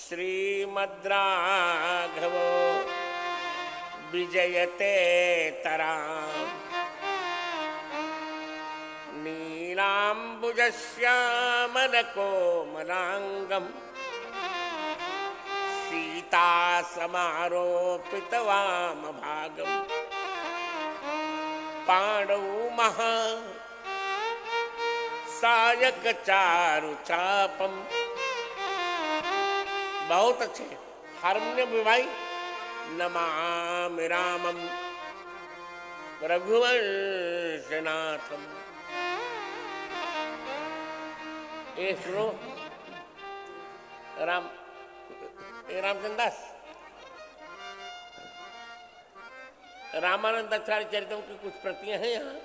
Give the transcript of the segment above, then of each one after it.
श्रीमद्राघवो विजयते तराम नीलाम्बुजश्यामलकोमलाङ्गं सीतासमारोपितवामभागं पाणौ महा सायकचारुचापम्। बहुत अच्छे हारमोनियम भी भाई। नमामि रामं रघुवंशनाथम। ये सुनो रामचंद्र दास, रामानंद आचार्य चरितम की कुछ प्रतियां हैं यहाँ।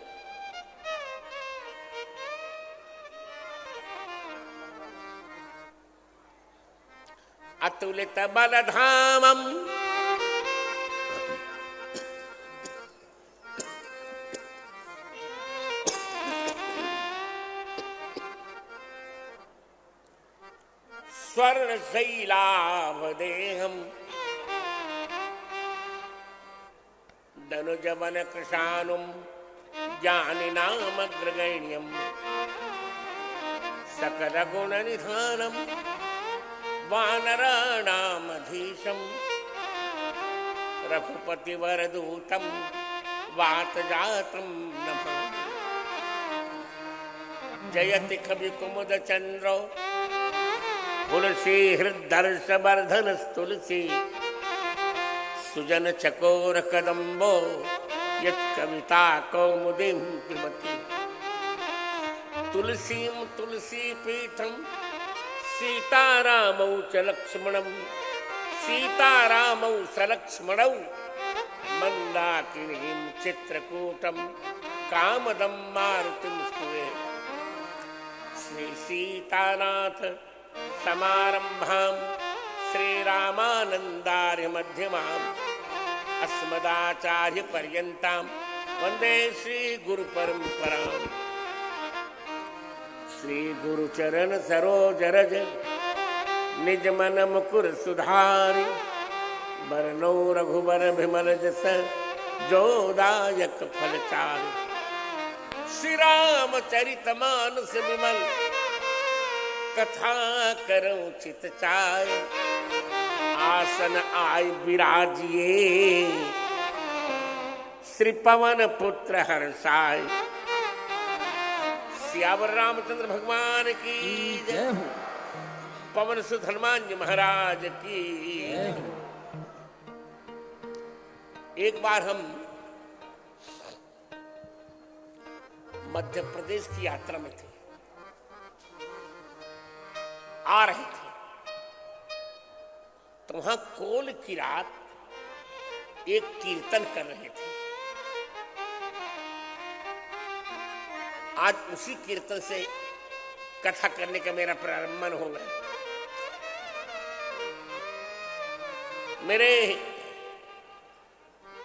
अतुलित बलधामम स्वर्णशैलाभदेहं धनुजवनकृशानुं ज्ञानिनामग्रगण्यं सकलगुणनिधानं वानराणामधीशं रघुपतिवरदूतं वातजातं नमामि। जयति कविकुमुदचन्द्रो तुलसी हृदर्शवर्धन तुलसी सुजन चकोर कदम्बो यत्कविता कौमुदीं पिबति। तुलसीं तुलसी पीठं सीतारामौ च लक्ष्मणं सीतारामौ सलक्ष्मणौ मंदाकिनीं चित्रकूटं कामदं मारुतिं स्तुवे। श्री सीतानाथ समारंभां श्रीरामानन्दार्य मध्यमाम् अस्मदाचार्य पर्यन्तां वन्दे श्री गुरु परंपराम्। श्री गुरु चरण सरोज रज निज मन मुकुर सुधारि। बरनौ रघुबर बिमल जस जो दायक फलचारि। श्री रामचरित मानस विमल कथा करऊं चित चाय। आसन आय विराजिए श्री पवन पुत्र हर्षाय। सियावर रामचंद्र भगवान की जय हो। पवन सुत हनुमान जी महाराज की। एक बार हम मध्य प्रदेश की यात्रा में थे, आ रहे थे, तो वहां कोल की रात एक कीर्तन कर रहे थे। आज उसी कीर्तन से कथा करने का मेरा प्रारंभ हो गया। मेरे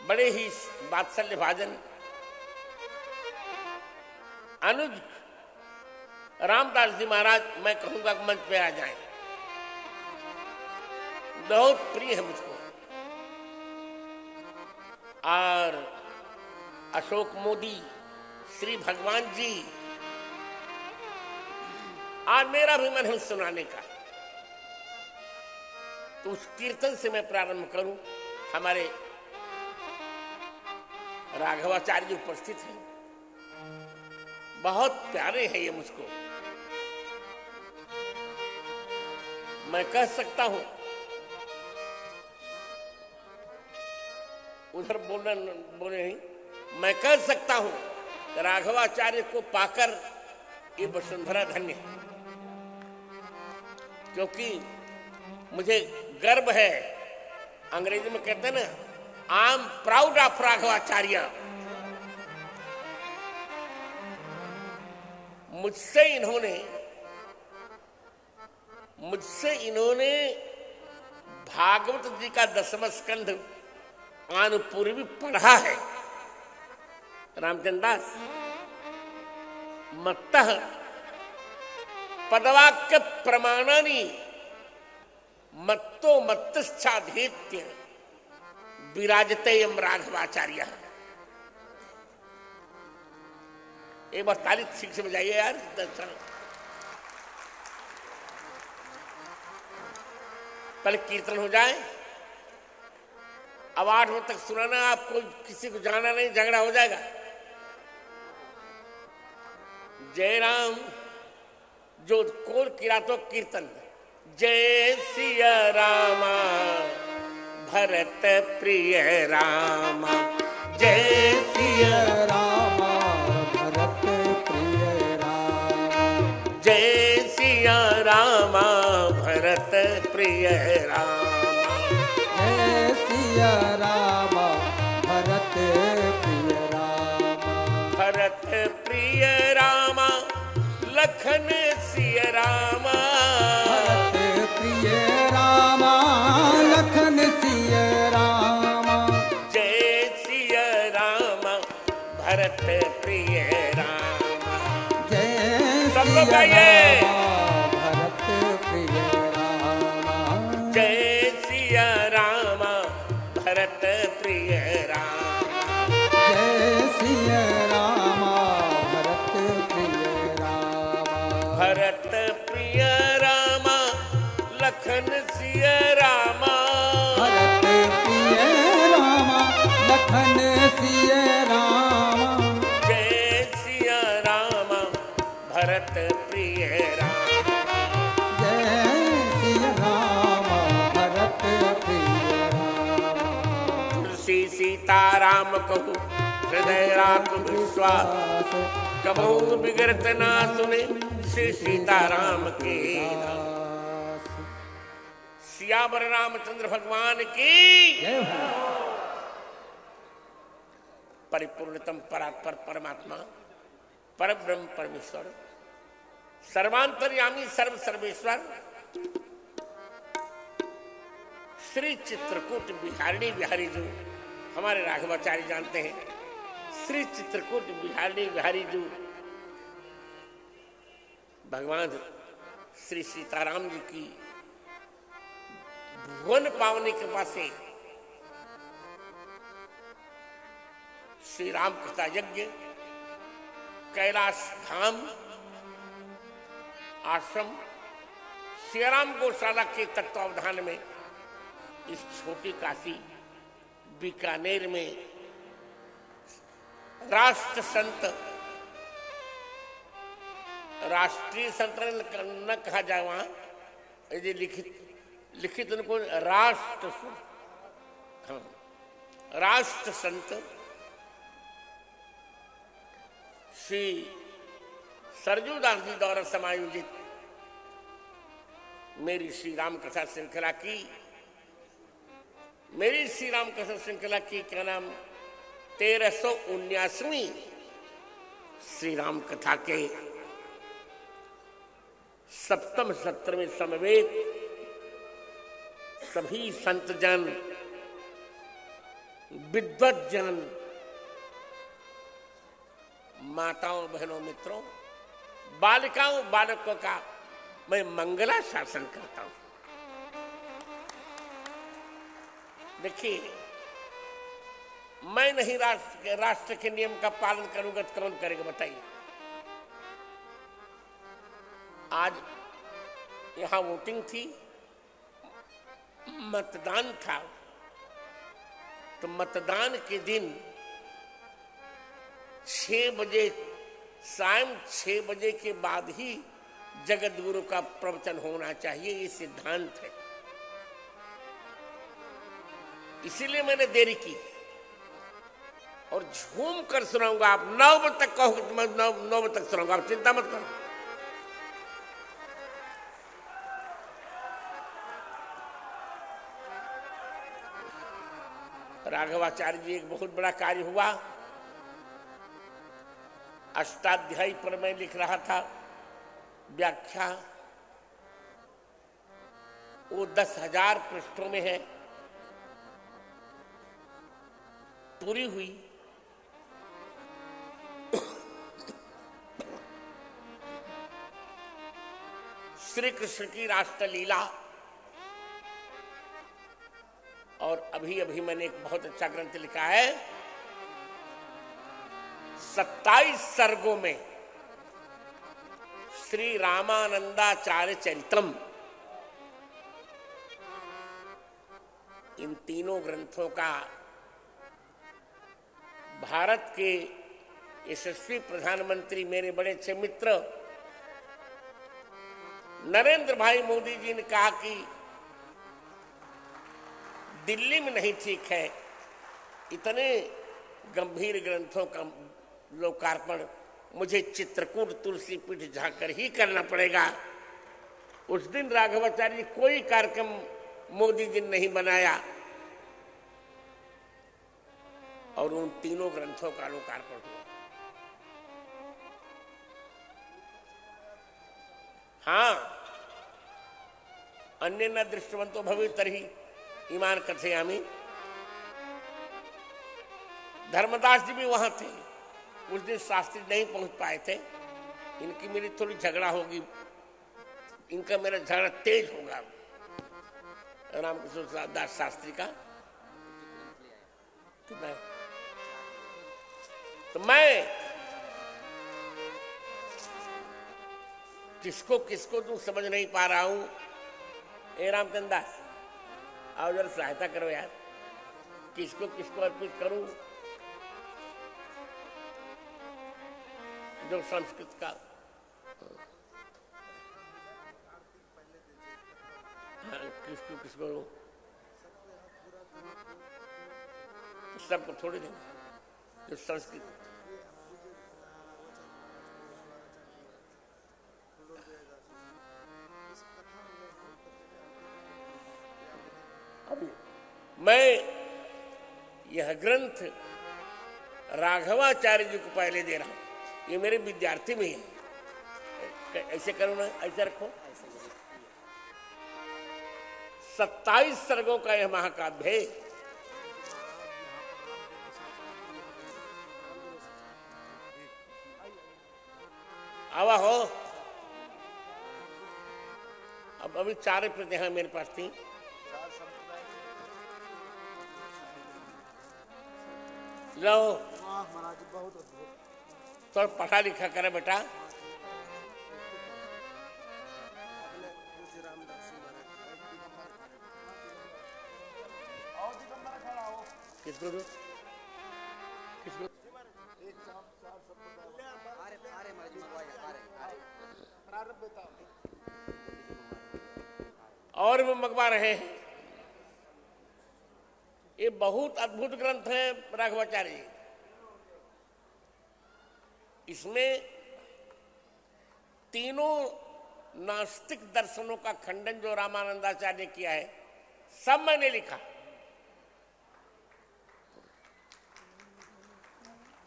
बड़े ही वात्सल्य भाजन अनुज रामदास जी महाराज, मैं कहूंगा मंच पे आ जाएं। बहुत प्रिय है मुझको। और अशोक मोदी, श्री भगवान जी, आज मेरा भी मन है सुनाने का। तो उस कीर्तन से मैं प्रारंभ करूं। हमारे राघवाचार्य जी उपस्थित हैं, बहुत प्यारे हैं ये मुझको। मैं कह सकता हूं, उधर बोले नहीं, मैं कह सकता हूं राघवाचार्य को पाकर ये वसुंधरा धन्य है। क्योंकि मुझे गर्व है, अंग्रेजी में कहते हैं ना, I am proud of Raghavacharya. मुझसे इन्होंने भागवत जी का 10वां स्कंध आनुपूर्वी पढ़ा है। रामचंद्र दास मत्तः पदवाक्य प्रमाणानि मत्तो मत्तश्चाधीत्य विराजते यम राघवाचार्य। एक बार ताली ठीक से बजाइए यार। पहले कीर्तन हो जाए, अब 8 बजे तक सुनाना। आपको किसी को जाना नहीं, झगड़ा हो जाएगा। जय राम जो कोल किरा तो कीर्तन। जय सिया रामा भरत प्रिय रामा, जय सिया रामा भरत प्रिय रामा, जय सिया रामा भरत प्रिय रामा, जय सिया रामा भरत प्रिय रामा, भरत प्रिय रामा लखन सिया रामा, भरत प्रिय रामा लखन सिया रामा, जय सिया रामा भरत प्रिय रामा। जय सब लोग सिया गाइए। रामा भरत प्रिय रामा, जय सिया रामा भरत प्रिय रामा, जय सिया रामा भरत प्रिय रामा, भरत प्रिय रामा लखन सिया रामा, भरत प्रिय रामा लखन सिया रामा, जय सिया रामा भरत प्रिय रामा, जय सिया रामा भरत प्रिय रामा, तुलसी सीताराम कहू हृदय राख विश्वास, कबहू बिगड़त ना सुने श्री सीताराम के दास। सियावर रामचंद्र भगवान की जय हो। परिपूर्णतम परात्पर परमात्मा परब्रह्म परमेश्वर सर्वांतर्यामी सर्व सर्वेश्वर श्री चित्रकूट बिहारिणी बिहारी जो हमारे राघवाचार्य जानते हैं, श्री चित्रकूट बिहारिणी बिहारी जो भगवान श्री सीताराम जी की भुवन पावनी कृपा से श्री राम कथा यज्ञ कैलाश धाम आश्रम श्रीराम गौशाला के तत्वावधान में इस छोटी काशी बीकानेर में राष्ट्र संत, राष्ट्रीय संत न कहा जाए, वहां यदि लिखित उनको राष्ट्र हाँ, राष्ट्र संत श्री सरजूदास जी द्वारा समायोजित मेरी श्री राम कथा श्रृंखला की, मेरी श्री राम कथा श्रृंखला की क्या नाम 1319वीं श्री राम कथा के सप्तम सत्र में समवेत सभी संत जन, विद्वत जन, माताओं बहनों मित्रों, बालिकाओं बालकों का मैं मंगला शासन करता हूं। देखिए, मैं नहीं राष्ट्र के नियम का पालन करूंगा तो कौन करेगा बताइए। आज यहां वोटिंग थी, मतदान था, तो मतदान के दिन 6 बजे, शाम 6 बजे के बाद ही जगत गुरु का प्रवचन होना चाहिए, ये सिद्धांत है। इसीलिए मैंने देरी की और झूम कर सुनाऊंगा। आप 9 बजे तक कहोगे तो मैं 9 बजे तक सुनाऊंगा, आप चिंता मत करो। राघवाचार्य जी एक बहुत बड़ा कार्य हुआ। अष्टाध्यायी पर मैं लिख रहा था व्याख्या, वो 10,000 पृष्ठों में है, पूरी हुई। श्री कृष्ण की राष्ट्रलीला और अभी अभी मैंने एक बहुत अच्छा ग्रंथ लिखा है, 27 सर्गों में श्री रामानंदाचार्य चरितम, इन तीनों ग्रंथों का भारत के यशस्वी प्रधानमंत्री, मेरे बड़े अच्छे मित्र नरेंद्र भाई मोदी जी ने कहा कि दिल्ली में नहीं ठीक है, इतने गंभीर ग्रंथों का लोकार्पण मुझे चित्रकूट तुलसी पीठ जाकर ही करना पड़ेगा। उस दिन राघवाचार्य जी कोई कार्यक्रम मोदी जी ने नहीं बनाया और उन तीनों ग्रंथों का लोकार्पण हुआ। हाँ, अन्य न दृष्टवंतो भवेत् तर्हि ईमान कथयामि। धर्मदास जी भी वहां थे, उस दिन शास्त्री नहीं पहुंच पाए थे। इनकी मेरी थोड़ी झगड़ा होगी, इनका मेरा झगड़ा तेज होगा रामकृष्ण दास शास्त्री का। तो मैं किसको किसको तू समझ नहीं पा रहा हूं। ए रामचंद्र दास, आओ जरा सहायता करो यार, किसको किसको अर्पित करूं जो संस्कृत का। हाँ, किसको किसको सबको थोड़ी देंगे जो संस्कृत। मैं यह ग्रंथ राघवाचार्य जी को पहले दे रहा हूं, ये मेरे विद्यार्थी में है। ऐसे करो ना, ऐसे रखो। 27 सर्गों का यह महाकाव्य है। आवा हो, अब अभी 4 प्रतियां हैं मेरे पास थी। लो थोड़ा पढ़ा लिखा करे बेटा। किसको दो, किसको? और वो मंगवा रहे हैं। ये बहुत अद्भुत ग्रंथ है राघवाचार्य जी। इसमें तीनों नास्तिक दर्शनों का खंडन जो रामानंदाचार्य ने किया है, सब मैंने लिखा।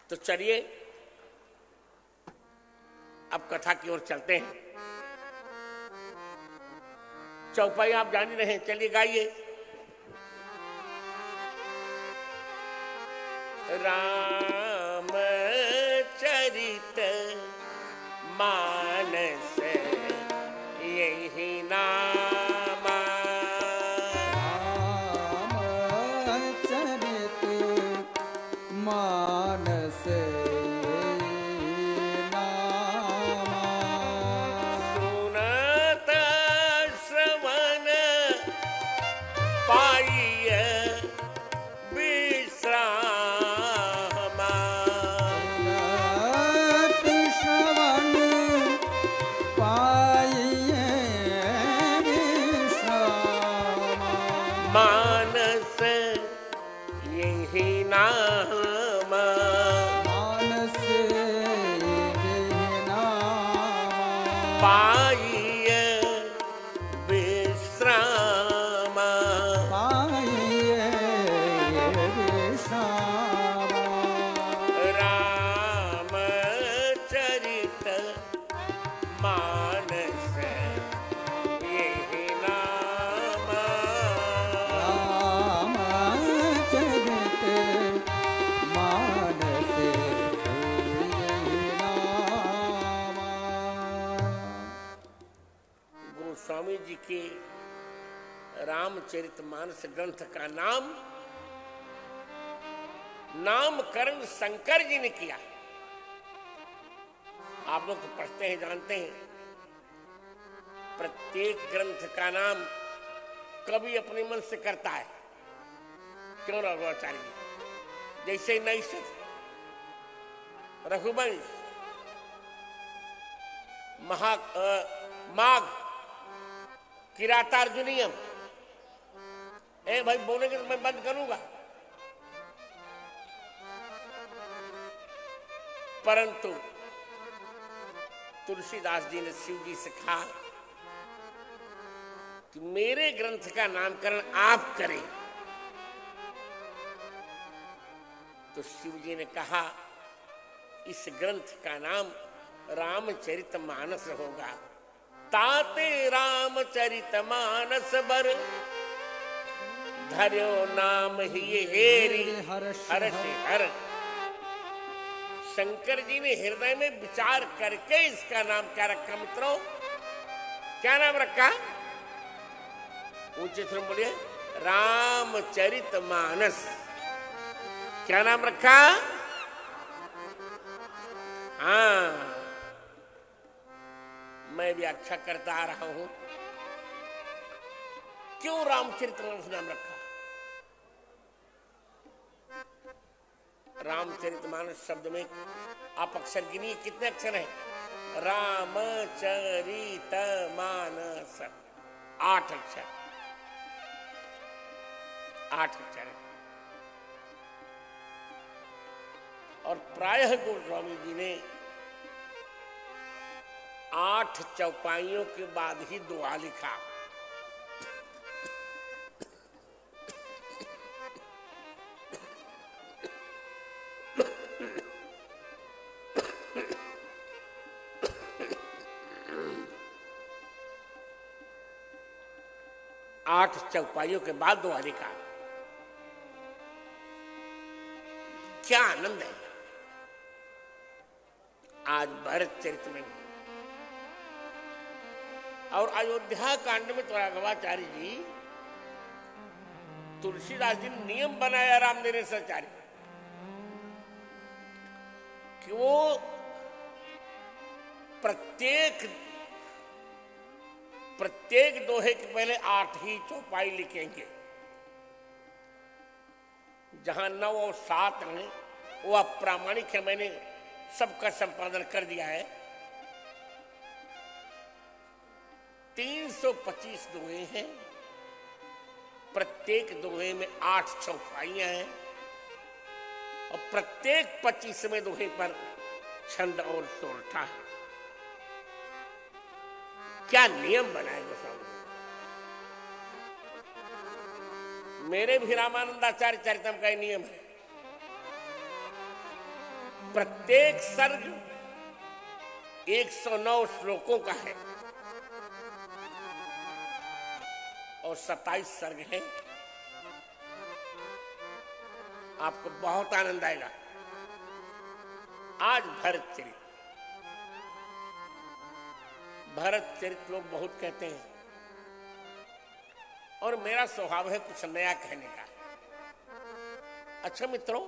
तो चलिए अब कथा की ओर चलते हैं। चौपाई आप जान ही रहे हैं, चलिए गाइए। राम चरित मानस यही नाम। राम चरित मानस नामा। सुनत श्रवण पाइय विश्राम। मानस यही नाम। मानस यही नामा। पाइय विश्राम। पाइय विश्राम। राम चरित मानस यही नाम। राम चरित रामचरितमानस ग्रंथ का नामकरण शंकर जी ने किया। आप लोग तो पढ़ते हैं, जानते हैं, प्रत्येक ग्रंथ का नाम कवि अपने मन से करता है। क्यों रघुआचार्य जी? जैसे नैषध, रघुवंश, माघ, किरातार्जुनीयम। भाई बोलेंगे तो मैं बंद करूंगा। परंतु तुलसीदास जी ने शिव जी से कहा कि मेरे ग्रंथ का नामकरण आप करें। तो शिव जी ने कहा इस ग्रंथ का नाम रामचरितमानस होगा। ताते रामचरितमानस बर धर्यो नाम ही हेरी हर्ष हर। शंकर जी ने हृदय में विचार करके इसका नाम क्या रखा मित्रों? क्या नाम रखा? ऊंचे स्वर में बोलिए, रामचरितमानस। क्या नाम रखा? हाँ, मैं व्याख्या करता आ रहा हूं क्यों रामचरितमानस नाम रखा। रामचरितमानस शब्द में आप अक्षर गिनिए, कितने अक्षर हैं? रामचरितमानस 8 अक्षर, 8 अक्षर है। और प्रायः गोस्वामी जी ने 8 चौपाइयों के बाद ही दुआ लिखा। आठ चौपाइयों के बाद दुआ लिखा। क्या आनंद है आज भरत चरित में। और अयोध्या कांड में तो राघवाचार्य जी, तुलसीदास जी ने नियम बनाया राम नरेशाचार्य कि वो प्रत्येक दोहे के पहले 8 ही चौपाई लिखेंगे। जहां 9 और 7 हैं वो अप्रामाणिक है, मैंने सबका संपादन कर दिया है। 325 दोहे हैं, प्रत्येक दोहे में 8 चौपाइयां हैं और प्रत्येक 25वें दोहे पर छंद और सोरठा है। क्या नियम बनाए गोस्वामी। मेरे भी रामानंदाचार्य चरितम का नियम है, प्रत्येक सर्ग 109 श्लोकों का है और 27 सर्ग हैं। आपको बहुत आनंद आएगा। आज भरत चरित लोग बहुत कहते हैं और मेरा स्वभाव है कुछ नया कहने का। अच्छा मित्रों,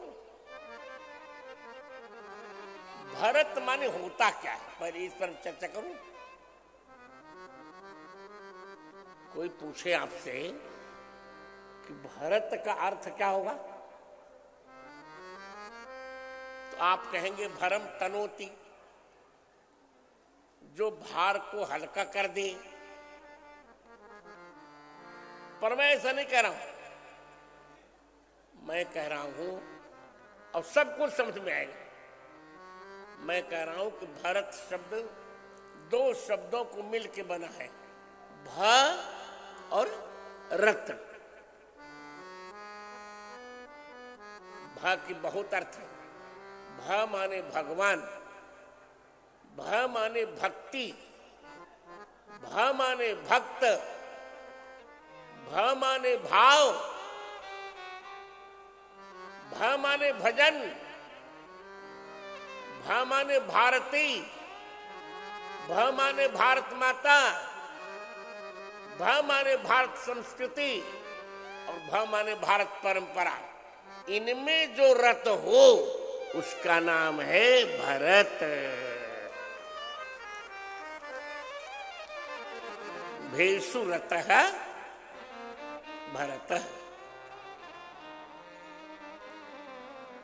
भरत माने होता क्या है, पहले इस पर चर्चा करूं। कोई पूछे आपसे कि भरत का अर्थ क्या होगा, तो आप कहेंगे भरम तनोति, जो भार को हल्का कर दे। पर मैं ऐसा नहीं कह रहा हूं, मैं कह रहा हूं और सब कुछ समझ में आएगा। मैं कह रहा हूं कि भरत शब्द 2 शब्दों को मिलके बना है, भ और रत। भ की बहुत अर्थ है। भ माने भगवान, भ माने भक्ति, भ माने भक्त, भ माने भाव, भ माने भजन, भ माने भारती, भ माने भारत माता, भ माने भारत संस्कृति और भ माने भारत परंपरा, इनमें जो रत हो उसका नाम है भरत। भेषु रतः भरत,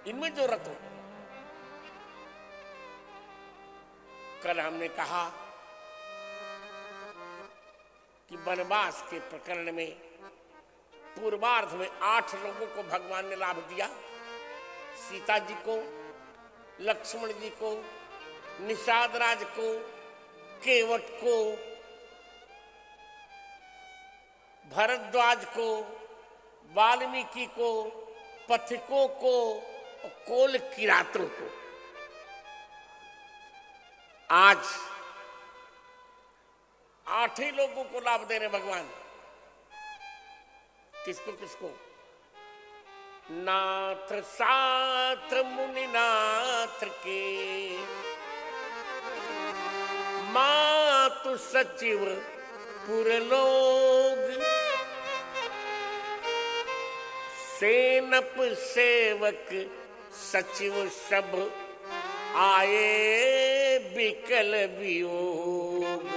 इनमें जो रत हो। कल हमने कहा कि वनवास के प्रकरण में पूर्वार्ध में 8 लोगों को भगवान ने लाभ दिया। सीता जी को, लक्ष्मण जी को, निषाद राज को, केवट को, भरद्वाज को, वाल्मीकि को, पथिकों को और कोल किरातों को। आज 8 ही लोगों को लाभ दे रहे भगवान। किसको किसको? नाथ साथ मुनिनाथ के, मातु सचिव पुरलोग, सेनप सेवक सचिव सब आए बिकल वियोग।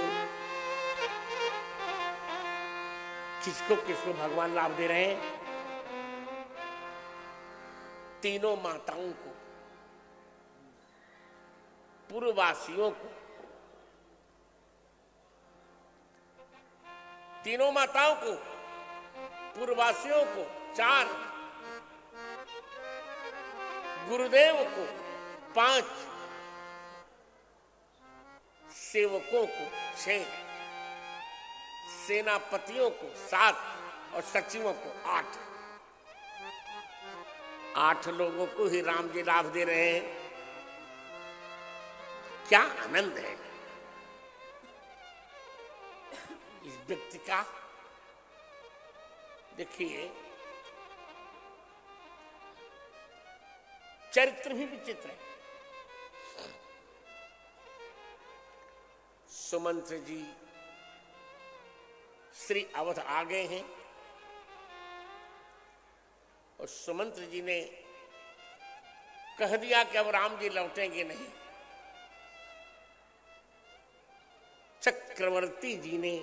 किसको किसको भगवान लाभ दे रहे हैं? तीनों माताओं को, पूर्ववासियों को, तीनों माताओं को, पूर्ववासियों को 4, गुरुदेव को 5, सेवकों को 6, सेनापतियों को 7 और सचिवों को 8। 8 लोगों को ही राम जी लाभ दे रहे हैं। क्या आनंद है इस व्यक्ति का। देखिए चरित्र भी विचित्र है। सुमंत्र जी श्री अवध आ गए हैं और सुमंत्र जी ने कह दिया कि अब राम जी लौटेंगे नहीं। चक्रवर्ती जी ने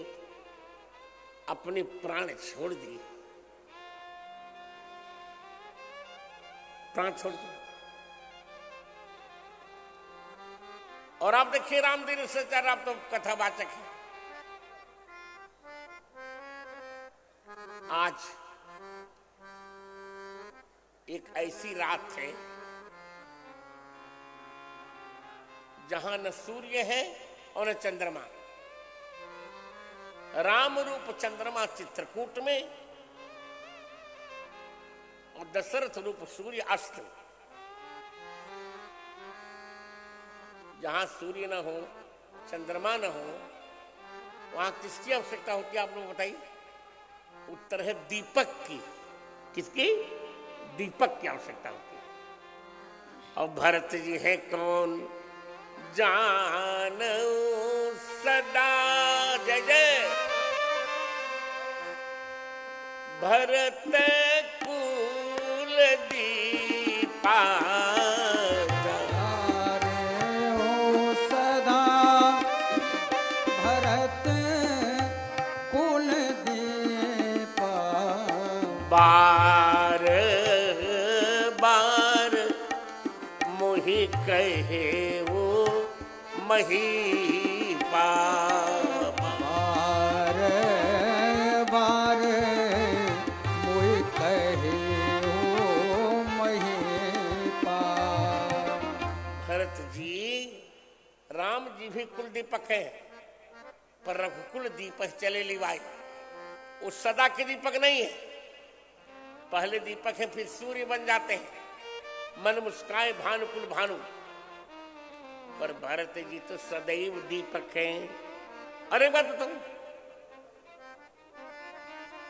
अपने प्राण छोड़ दिए, प्राण छोड़ दिए। और आप देखिए रामदीन से चार, आप तो कथावाचक हैं। आज एक ऐसी रात है जहां न सूर्य है और न चंद्रमा। राम रूप चंद्रमा चित्रकूट में और दशरथ रूप सूर्य अस्त। जहां सूर्य न हो, चंद्रमा न हो, वहां किसकी आवश्यकता होती है आप लोग बताइए? उत्तर है दीपक की। किसकी? दीपक की आवश्यकता होती है। और भरत जी है कौन? जानो सदा जय जय भरत कुल दीपा। बार बार मोहि कहे वो महीपा। बार बार मोहि कहे वो महीपा। भरत जी, राम जी भी कुल दीपक है, पर रघुकुल दीपक चले लिवाए। वो सदा के दीपक नहीं है। पहले दीपक है, फिर सूर्य बन जाते हैं। मन मुस्काए भानुकुल भानु। पर भरत जी तो सदैव दीपक हैं। अरे बात बताऊं,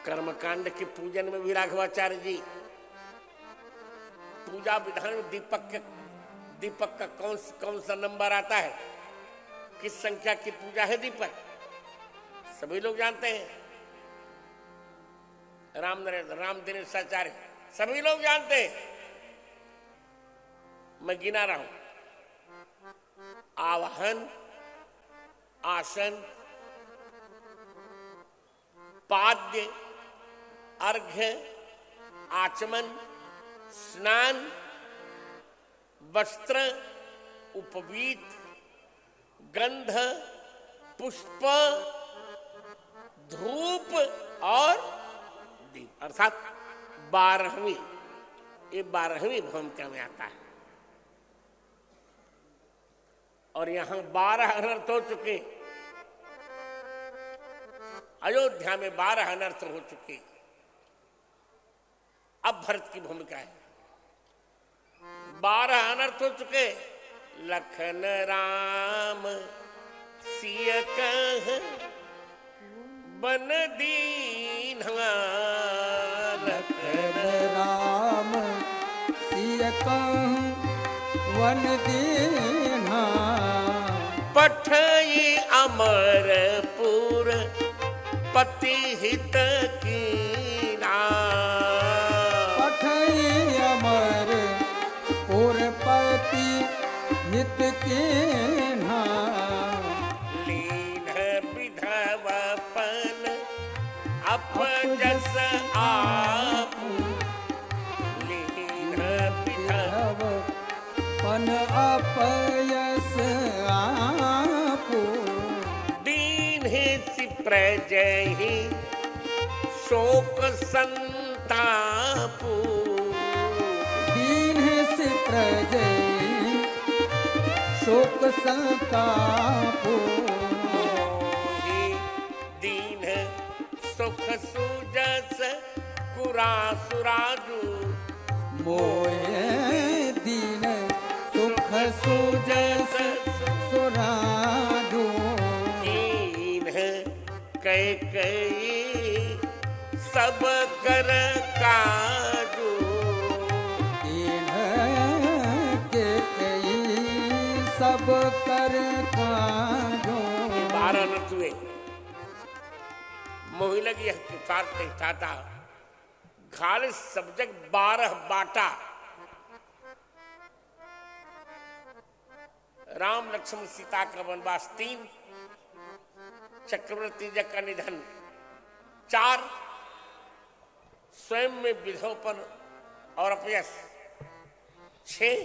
कर्मकांड के पूजन में भी राघवाचार्य जी पूजा विधान में दीपक का कौन सा नंबर आता है, किस संख्या की पूजा है दीपक, सभी लोग जानते हैं। राम दिनेशाचार्य सभी लोग जानते हैं। मैं गिना रहा हूं। आवाहन, आसन, पाद्य, अर्घ्य, आचमन, स्नान, वस्त्र, उपवीत, गंध, पुष्प, धूप और दीप, अर्थात 12वीं, ये 12वीं भूमिका में आता है। और यहां 12 अनर्थ हो चुके, अयोध्या में 12 अनर्थ हो चुके। अब भरत की भूमिका है। 12 अनर्थ हो चुके। लखन राम सिय कह बन दीन्हा, लखन राम सिय कह वन दीन्हा, पठई अमरपुर पति हित कीना, पठई अमर पुरपति हित कीन्हा, लीन विधवपन अपजस आपू, लीन विधवपन अपयस आपू, दीन्हि प्रजहि शोक संतापू, दीन्हि प्रजहि शोक संतापू, मोहि दीन सुख सुजस कुरासुराजू, मोहे दीन सुख सुजस सुराजू, कैकई सब कर काजू, कैकई सब कर काजू। 12 अनर्थ हुए। मोहि लगी पुकारते चाहता, घाल सब जग 12 बाटा। राम लक्ष्मण सीता का वनवास 3, चक्रवर्ती जग का निधन 4, स्वयं में विधवपन और अपयश 6,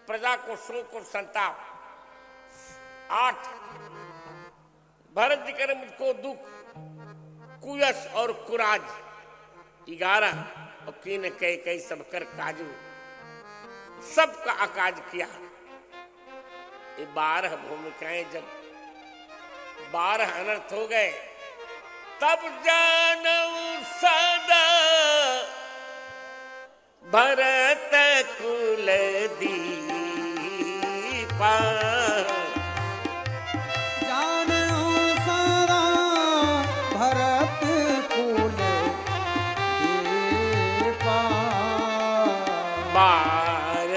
प्रजा को शोक और संताप 8, भरत जी करे मुझको दुख, कुयस और कुराज 11, और कीन कई सब कर काजू, सबका अकाज किया। ये 12 भूमिकाएं जब 12 अनर्थ हो गए, तब जानऊ सदा भरत कुल दीपा, जानऊ सदा भरत कुल दीपा, बार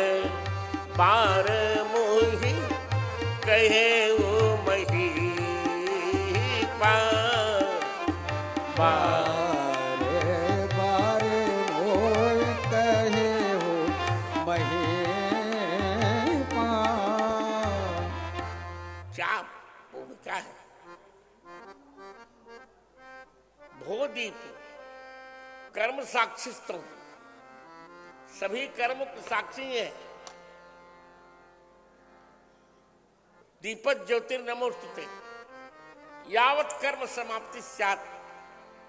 बार मोहि कहे बारे बारे मोय कहे हो महीपा। क्या भूमिका है। भोदीप कर्म साक्षिस्तों, सभी कर्म के साक्षी है। दीपक ज्योतिर्नमोस्तुते, यावत कर्म समाप्ति स्यात्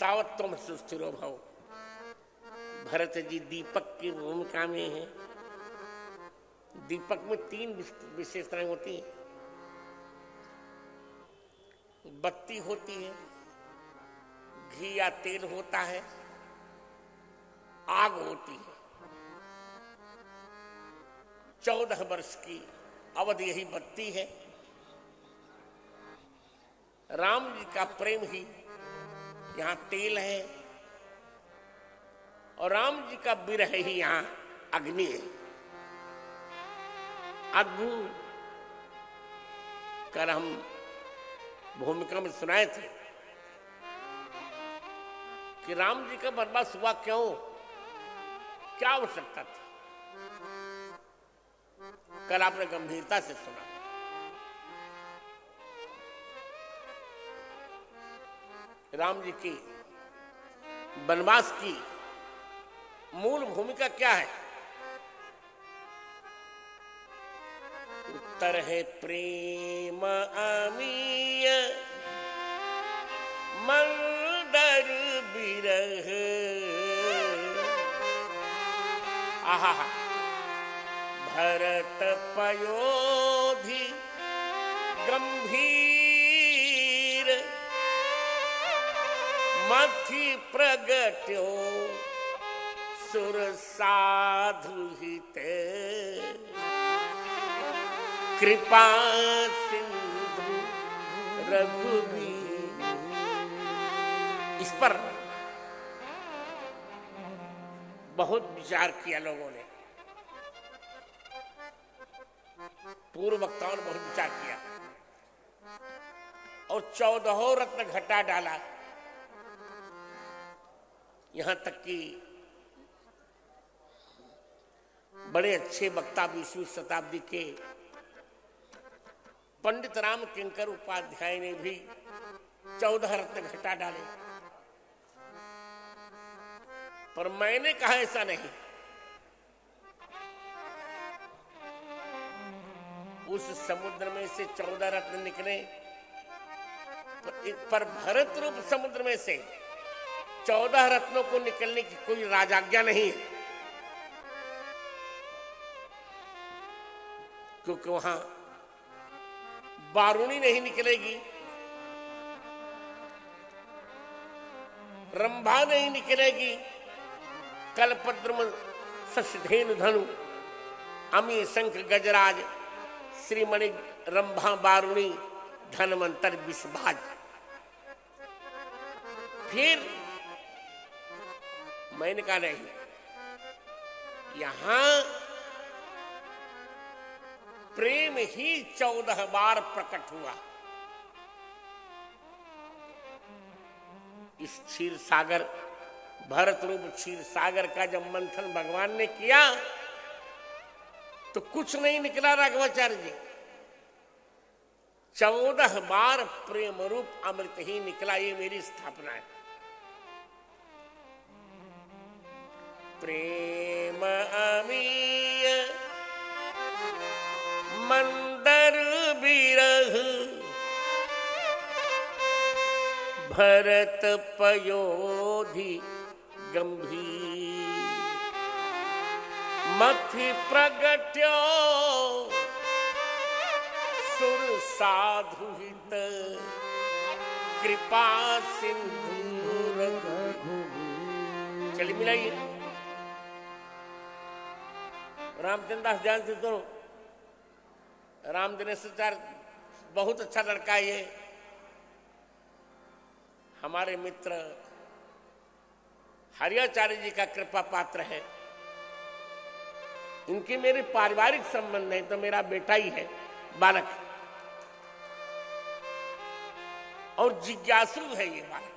तावत तुम सुस्थिरो भव। भरत जी दीपक की भूमिका में है। दीपक में 3 विशेषताएं होती हैं। बत्ती होती है, घी या तेल होता है, आग होती है। 14 वर्ष की अवधि यही बत्ती है। राम जी का प्रेम ही यहां तेल है, और राम जी का विरह ही यहां अग्नि है। अग्नि कर हम भूमिका में सुनाए थे कि राम जी का वनवास हुआ क्यों, क्या आवश्यकता थी। कल आपने गंभीरता से सुना। राम जी की वनवास की मूल भूमिका क्या है? उत्तर है प्रेम अमीय मंदर बिरह। आहा, भरत पयोधि गंभीर मथि प्रगट्यो सुर साधु हित कृपा सिंधु रघुवीर। इस पर बहुत विचार किया लोगों ने, पूर्व वक्ताओं ने बहुत विचार किया और 14 रत्न घटा डाला। यहां तक कि बड़े अच्छे वक्ता 20वीं शताब्दी के पंडित राम किंकर उपाध्याय ने भी 14 रत्न घटा डाले, पर मैंने कहा ऐसा नहीं। उस समुद्र में से 14 रत्न निकले, पर भरत रूप समुद्र में से 14 रत्नों को निकलने की कोई राजाज्ञा नहीं है, क्योंकि वहां बारूणी नहीं निकलेगी, रंभा नहीं निकलेगी, कल्पद्रुम शशधेनु धनु अमी शंख गजराज श्रीमणि रंभा बारूणी धनवंतर विषभाज। फिर मैंने कहा नहीं, यहां प्रेम ही 14 बार प्रकट हुआ। इस क्षीर सागर, भरत रूप क्षीर सागर का जब मंथन भगवान ने किया तो कुछ नहीं निकला राघवाचार्य जी, 14 बार प्रेम रूप अमृत ही निकला। ये मेरी स्थापना है। प्रेम अमीय मंदर बिरह भरत पयोधि गंभीर मथि प्रगट्यो सुर साधु हित कृपा सिंधु रघुवीर। चलिए मिलाइए। रामचंद्र दास ध्यान से सुनो। राम दिनेशाचार्य बहुत अच्छा लड़का है ये, हमारे मित्र हरियाचार्य जी का कृपा पात्र है। इनके मेरे पारिवारिक संबंध नहीं तो मेरा बेटा ही है, बालक, और जिज्ञासु है ये बालक।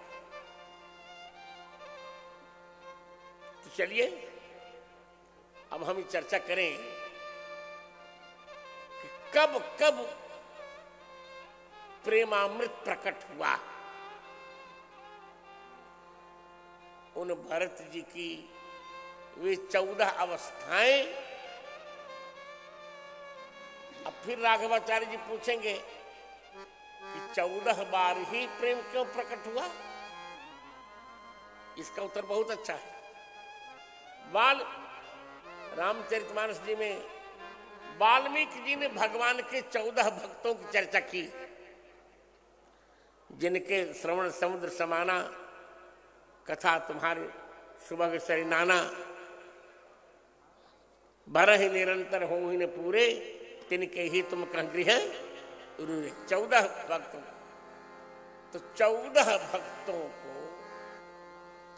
तो चलिए अब हम चर्चा करें कि कब कब प्रेमामृत प्रकट हुआ। उन भरत जी की वे 14 अवस्थाएं। अब फिर राघवाचार्य जी पूछेंगे कि 14 बार ही प्रेम क्यों प्रकट हुआ? इसका उत्तर बहुत अच्छा है। रामचरितमानस जी में वाल्मीकि जी ने भगवान के 14 भक्तों की चर्चा की, जिनके श्रवण समुद्र समाना कथा तुम्हारे सुबह सरी नाना भरहि निरंतर हो ही न पूरे तिनके ही तुम कह गृह रूरे। 14 भक्तों, तो 14 भक्तों को,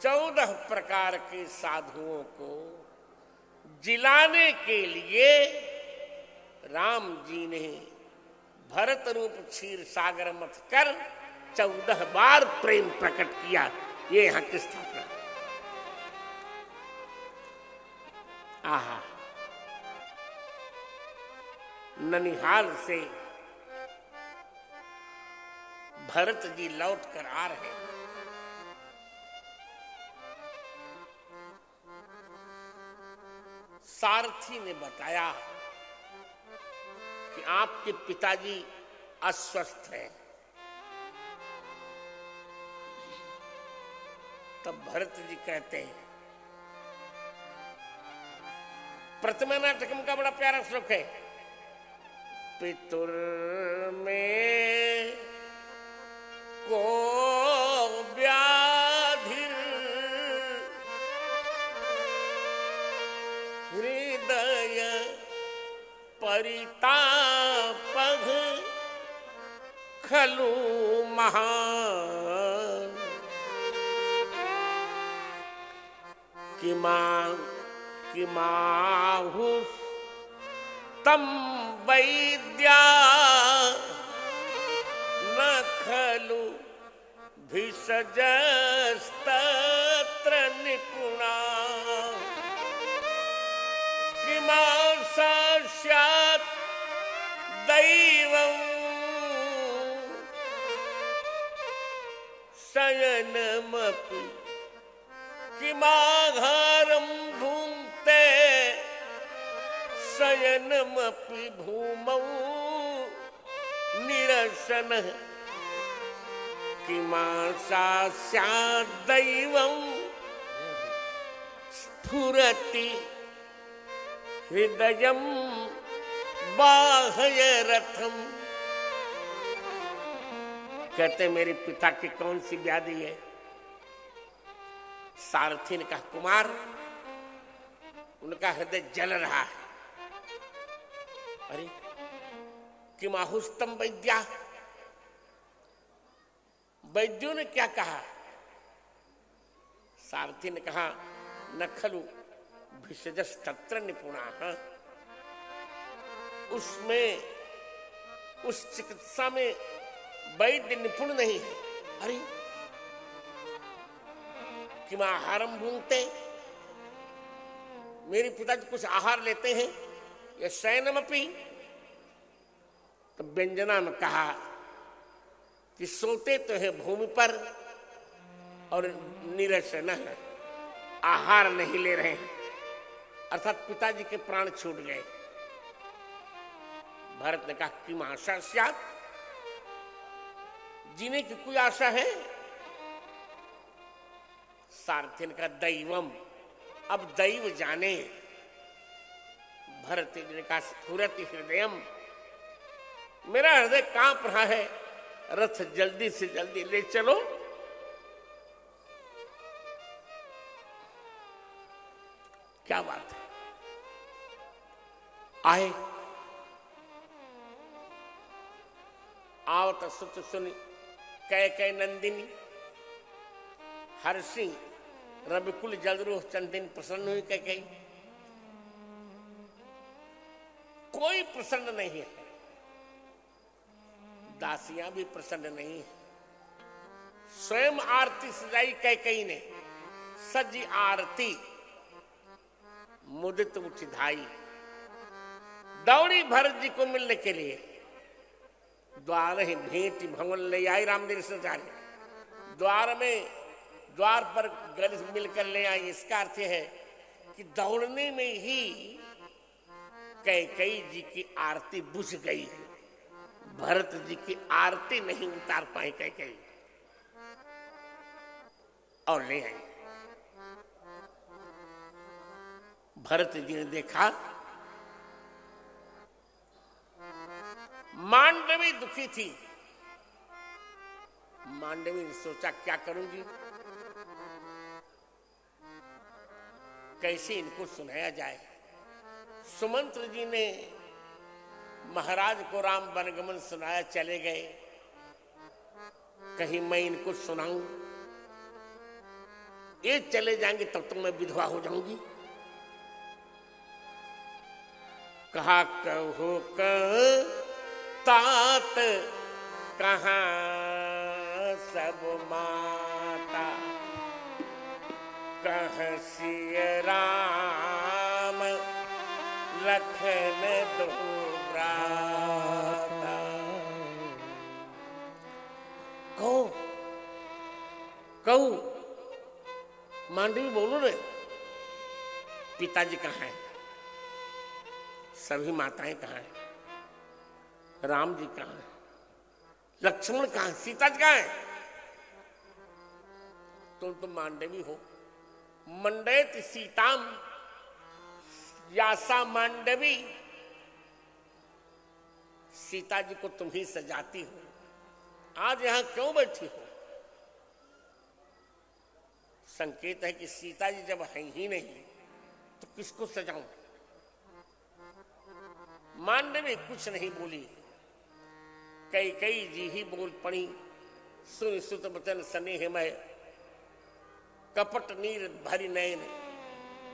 14 प्रकार के साधुओं को जिलाने के लिए राम जी ने भरत रूप क्षीर सागर मथ कर 14 बार प्रेम प्रकट किया। ये यहां की स्थापना। आहा, ननिहाल से भरत जी लौट कर आ रहे हैं। सारथी ने बताया कि आपके पिताजी अस्वस्थ हैं। तब भरत जी कहते हैं, प्रतिमा नाटकम का बड़ा प्यारा श्लोक है, पितुर में को व्याधि हृदय परितापघ खलु महान किमाहुस तम वैद्या न खलु भिषजस्तत्र निपुणा किमाशा स्यात् दैवं शयनमपि किमाघारं भुङ्क्ते शयनमपि भूमौ निरसनः किमाशा स्यात् दैवं स्फुरति हृदयं बाह्य रथम। कहते मेरे पिता की कौन सी व्याधि है? सारथी ने कहा, कुमार, उनका हृदय जल रहा है। अरे, किमाहुस्तम वैद्या, वैद्यों ने क्या कहा? सारथी ने कहा, न खलु भिषजस्तत्र निपुणाः, उसमें उस चिकित्सा में वैद्य निपुण नहीं है। अरे, किम आहारम भूंगते, मेरे पिताजी कुछ आहार लेते हैं या शयनमपि? तो व्यंजना में कहा कि सोते तो है भूमि पर और निरसन है, आहार नहीं ले रहे हैं, अर्थात पिताजी के प्राण छूट गए। भरत ने कहा, किम आशा स्यात्, जीने की कोई आशा है? सारथी ने कहा, दैवम, अब दैव जाने। भरत जी ने कहा, स्फुरति हृदयम, मेरा हृदय कांप रहा है, रथ जल्दी से जल्दी ले चलो। क्या बात है, आए आवत सुत सुनी कै नंदिनी, हर्षि रविकुल जलरूह चंदिन, प्रसन्न हुई कै। कोई प्रसन्न नहीं है, दासियां भी प्रसन्न नहीं है। स्वयं आरती सजाई कैकई ने, सजी आरती मुदित उठिधाई, दौड़ी भरत जी को मिलने के लिए। द्वार ही भेंट भवन ले आई, रामदेव संचारी द्वार पर गले से मिलकर ले आई। इसका अर्थ है कि दौड़ने में ही कैकई जी की आरती बुझ गई, भरत जी की आरती नहीं उतार पाए कैकई, और ले आई। भरत जी ने देखा मांडवी दुखी थी। मांडवी ने सोचा, क्या करूंगी, कैसे इनको सुनाया जाए। सुमंत्र जी ने महाराज को राम वनगमन सुनाया, चले गए। कहीं मैं इनको सुनाऊं, ये चले जाएंगे तब तो मैं विधवा हो जाऊंगी। कहा, कहो तात कहां सब माता, कह सिय राम लखन दो भ्राता। कहू मांडवी बोलो रे, पिताजी कहाँ हैं? सभी माताएं कहाँ हैं? राम जी कहाँ हैं? लक्ष्मण कहाँ हैं? सीता जी कहाँ हैं? तुम तो मांडवी हो। मंडयत सीताम यासा मांडवी, सीता जी को तुम ही सजाती हो। आज यहां क्यों बैठी हो? संकेत है कि सीता जी जब है ही नहीं तो किसको सजाऊं? मांडवी कुछ नहीं बोली। कई जी ही बोल पड़ी। सुन सुत बचन स्नेह में कपट नीर भरी नयन,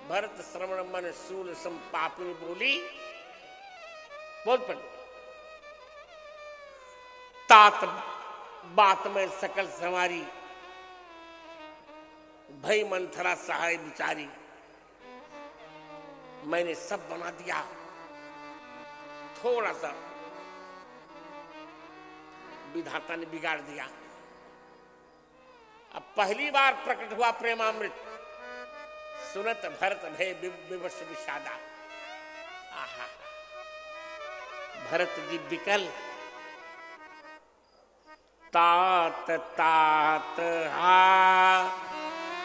भरत श्रवण मन सूल सम पापिनी बोली। बोल पड़ी। तात बात में सकल संवारी, भई मंथरा सहाय बिचारी। मैंने सब बना दिया, थोड़ा सा विधाता ने बिगाड़ दिया। अब पहली बार प्रकट हुआ प्रेमामृत, सुनत भरत भय विवश विषादा। आहा, भरत जी विकल, तात तात हा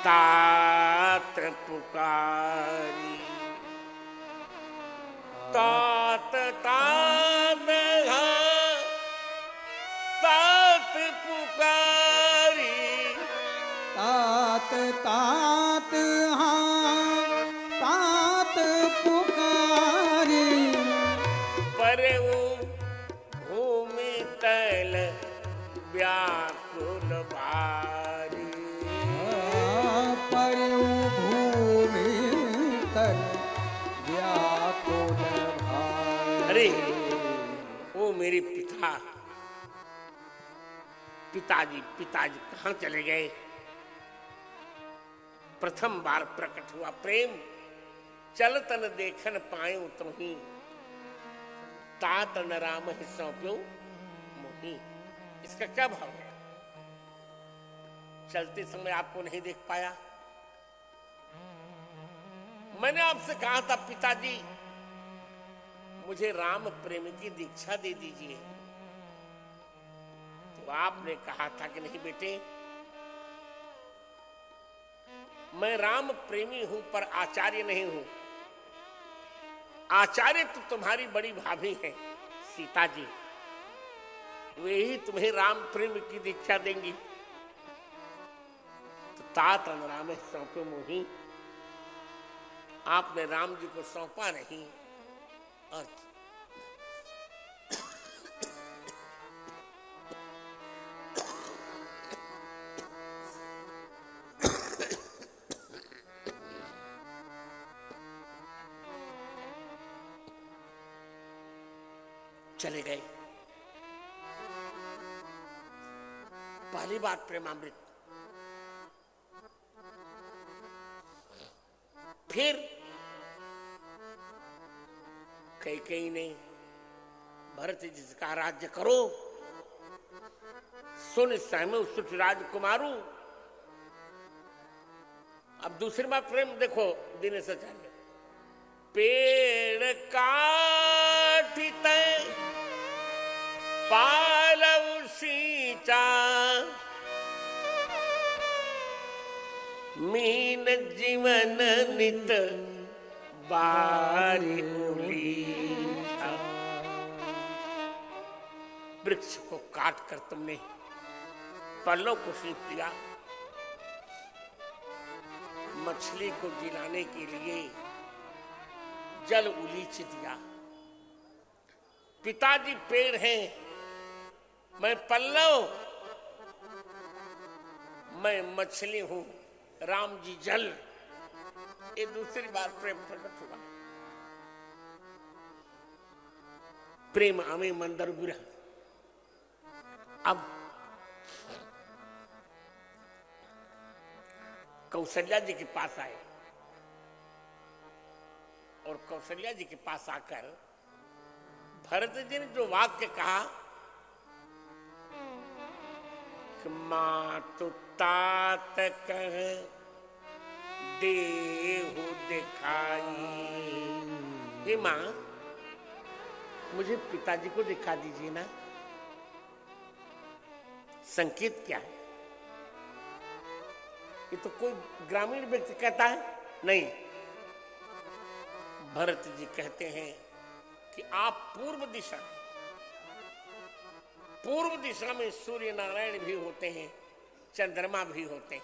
तात पुकारी, तात तात हा तात पुकारी। तात तात हाँ तात पुकारी, परऊ भूमि तल व्याकुल भारी। परऊ भूमि तल व्याकुल भारी। अरे ओ मेरे पिताजी कहां चले गए? प्रथम बार प्रकट हुआ प्रेम, चल तन देखन पायो तुम्ही, तात न राम ही सौंप्यो मोही। इसका क्या भाव है? चलते समय आपको नहीं देख पाया। मैंने आपसे कहा था पिताजी मुझे राम प्रेम की दीक्षा दे दीजिए, तो आपने कहा था कि नहीं बेटे, मैं राम प्रेमी हूं पर आचार्य नहीं हूं। आचार्य तो तुम्हारी बड़ी भाभी है सीता जी, वे ही तुम्हें राम प्रेम की दीक्षा देंगी। तो तात राम सौंपे मोही, आपने राम जी को सौंपा नहीं। और चले गए। पहली बात प्रेमामृत। फिर कई ने भरत जिसका राज्य करो, सुन सहमु सुठ राजकुमारू। अब दूसरी बात प्रेम देखो दिनेश आचार्य, पेड़ काटित पालव सींचा, मीन जीवन नित बारी उलीचा। वृक्ष को काट कर तुमने पल्लों को सींच दिया, मछली को जिलाने के लिए जल उलीच दिया। पिताजी पेड़ हैं, मैं पल्लव, मैं मछली हूं, राम जी जल। ये दूसरी बार प्रेम प्रकट हुआ। प्रेम हमें मंदर विरह। अब कौशल्या जी के पास आए और कौशल्या जी के पास आकर भरत जी ने जो वाक्य कहा कि मातु तात कह देहु दिखाई, हे मां मुझे पिताजी को दिखा दीजिए ना। संकेत क्या है? ये तो कोई ग्रामीण व्यक्ति कहता है नहीं। भरत जी कहते हैं कि आप पूर्व दिशा में सूर्य नारायण भी होते हैं, चंद्रमा भी होते हैं।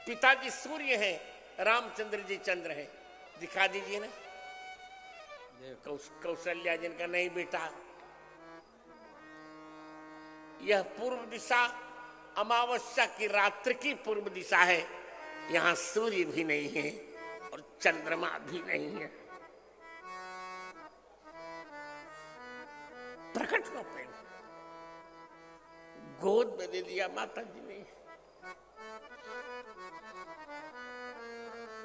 पिताजी सूर्य हैं, रामचंद्र जी चंद्र हैं, दिखा दीजिए ना। कौशल्या जी का नहीं बेटा, यह पूर्व दिशा अमावस्या की रात्रि की पूर्व दिशा है, यहां सूर्य भी नहीं है और चंद्रमा भी नहीं है। प्रकट हुआ प्रेम, गोद में दे दिया माता जी ने,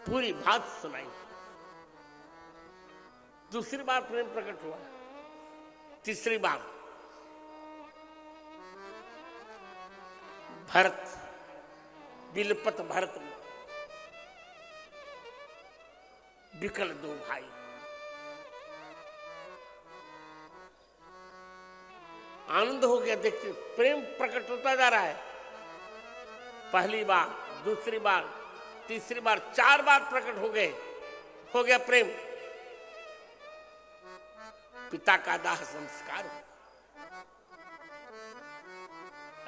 पूरी बात सुनाई। दूसरी बार प्रेम प्रकट हुआ, तीसरी बार भरत, बिलपत भरत, विकल दो भाई, आनंद हो गया। देखिए प्रेम प्रकट होता जा रहा है। पहली बार, दूसरी बार, तीसरी बार, 4 बार प्रकट हो गए, हो गया प्रेम। पिता का दाह संस्कार हुआ।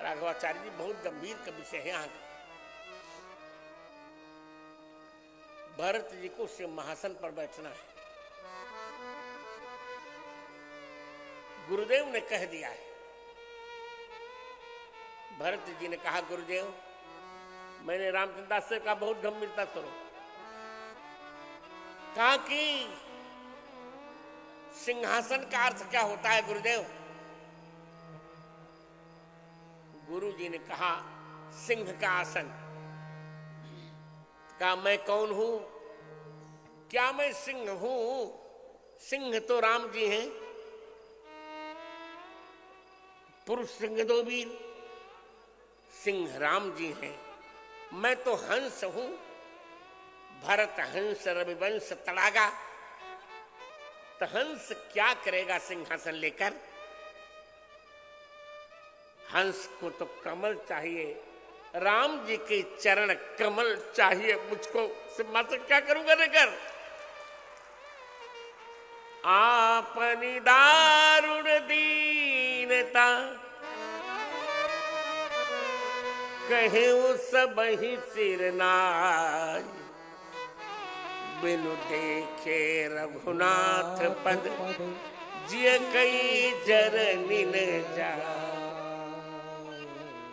राघवाचार्य जी बहुत गंभीर का विषय है यहाँ का। भरत जी को सिंहासन पर बैठना है। गुरुदेव ने कह दिया है। भरत जी ने कहा गुरुदेव मैंने रामचंद्र दास से कहा बहुत गंभीरता सुनो। कहा कि सिंहासन का अर्थ क्या होता है गुरुदेव? गुरु जी ने कहा सिंह का आसन। कहा मैं कौन हूं? क्या मैं सिंह हूं? सिंह तो राम जी हैं, पुरुष सिंह दो वीर, सिंह राम जी हैं। मैं तो हंस हूं, भरत हंस रविवंश तड़ागा। तो हंस क्या करेगा सिंहासन लेकर? हंस को तो कमल चाहिए, राम जी के चरण कमल चाहिए मुझको। सिंहासन क्या करूंगा लेकर? आपनी दारुण दीनता कहे वो सब ही सिरनाय। बिनु देखे रघुनाथ पद जिय कई जरनिन जा।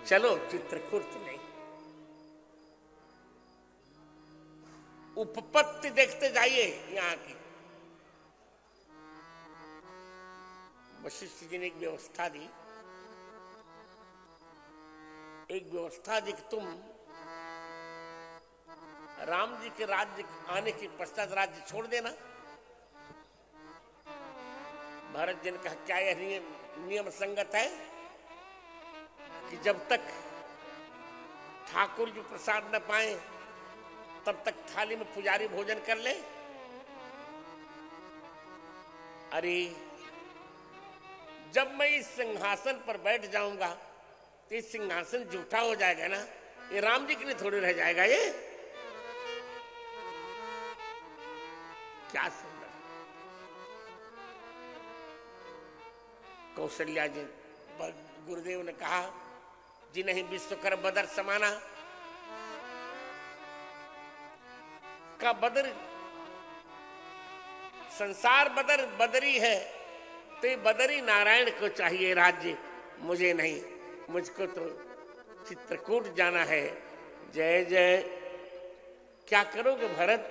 चलो चित्रकूट नहीं, उपपत्ति देखते जाइए यहाँ की। वशिष्ठ जी ने एक व्यवस्था दी, कि तुम राम जी के राज्य आने के पश्चात राज्य छोड़ देना। भरत जी ने कहा क्या यह नियम संगत है कि जब तक ठाकुर जी प्रसाद न पाए तब तक थाली में पुजारी भोजन कर ले? अरे जब मैं इस सिंहासन पर बैठ जाऊंगा तो ये सिंहासन झूठा हो जाएगा ना, ये राम जी के लिए थोड़ी रह जाएगा। ये क्या सुंदर। कौशल्या जी, गुरुदेव ने कहा जी नहीं विश्वकर बदर समाना। का बदर संसार बदर बदरी है, तो ये बदरी नारायण को चाहिए राज्य, मुझे नहीं। मुझको तो चित्रकूट जाना है। जय जय। क्या करोगे भरत?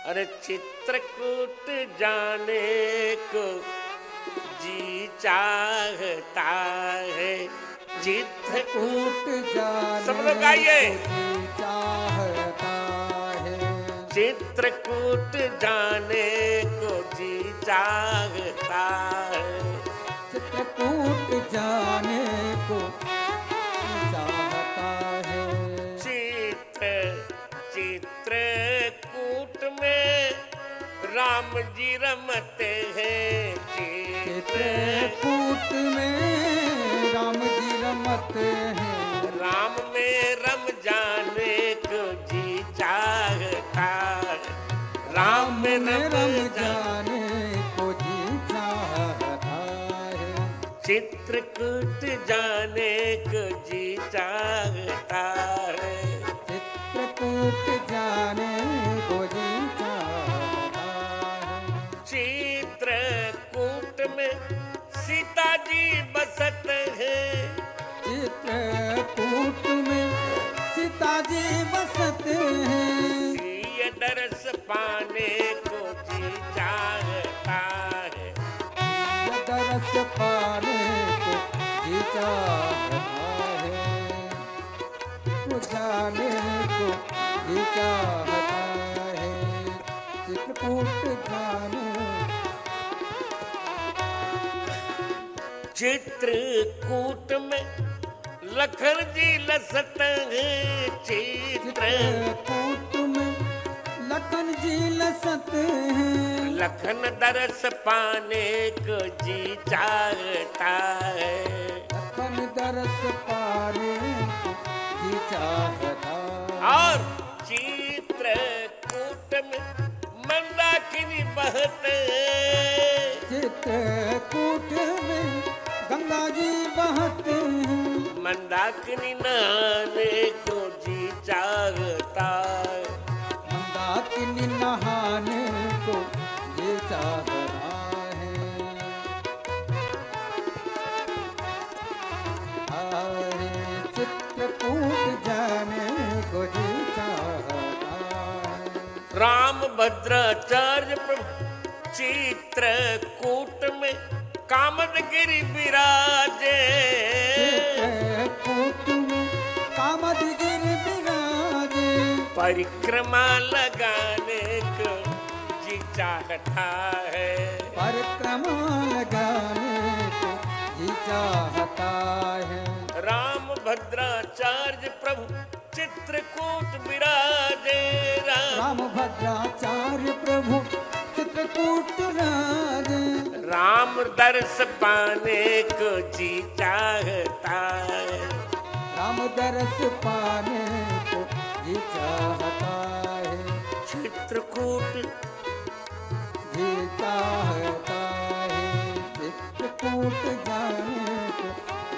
अरे चित्रकूट जाने को जी चाहता है, चित्रकूट जाने सब लोग गाइए। को जी चाहता है, चित्रकूट जाने को जी चाहता है। चित्रकूट जाने को चाहता है। चित्रकूट में राम जी रमते हैं। चित्रकूट में राम जी रमते हैं, राम में रम जाने को जी चाहता है। राम में रम जाने को जी चाहता है। चित्रकूट जाने को जी चाहता है। चित्रकूट जाने को जी चाहता है। चित्रकूट में सीता जी बसत है। चित्रकूट में सीता जी बसत हैं, सिय दरस पाने को जी चाहता है। ये दरस पाने को जी चाहता है। वो जाने को जी चाहता है। चित्रकूट जाने चित्रकूट में लखन जी लसत है। चित्रकूट में लखन जी लसत हैं, लखन दरस पाने को जी चाहता है। लखन दरस पाने को जी चाहता है। और चित्रकूट में मंदाकिनी बहत है। चित्रकूट में गंगा जी बहते हैं, मंदाकिनी नहाने को जी चाहता है। मंदाकिनी नहाने को जी चाहता है। आए चित्रकूट जाने को जी चाहता है। राम भद्राचार्य प्रभु चित्रकूट में कामदगिरि विराजे। चित्रकूट में कामदगिरि विराजे, परिक्रमा लगाने को जी चाहता है। परिक्रमा लगाने को जी चाहता है। राम भद्राचार्य प्रभु चित्रकूट विराजे। राम भद्राचार्य प्रभु चित्रकूट राजे, राम दर्श पाने को जी चाहता है। राम दरस पाने को जी चाहता है। चित्रकूट जी चाहता है। चित्रकूट जाने को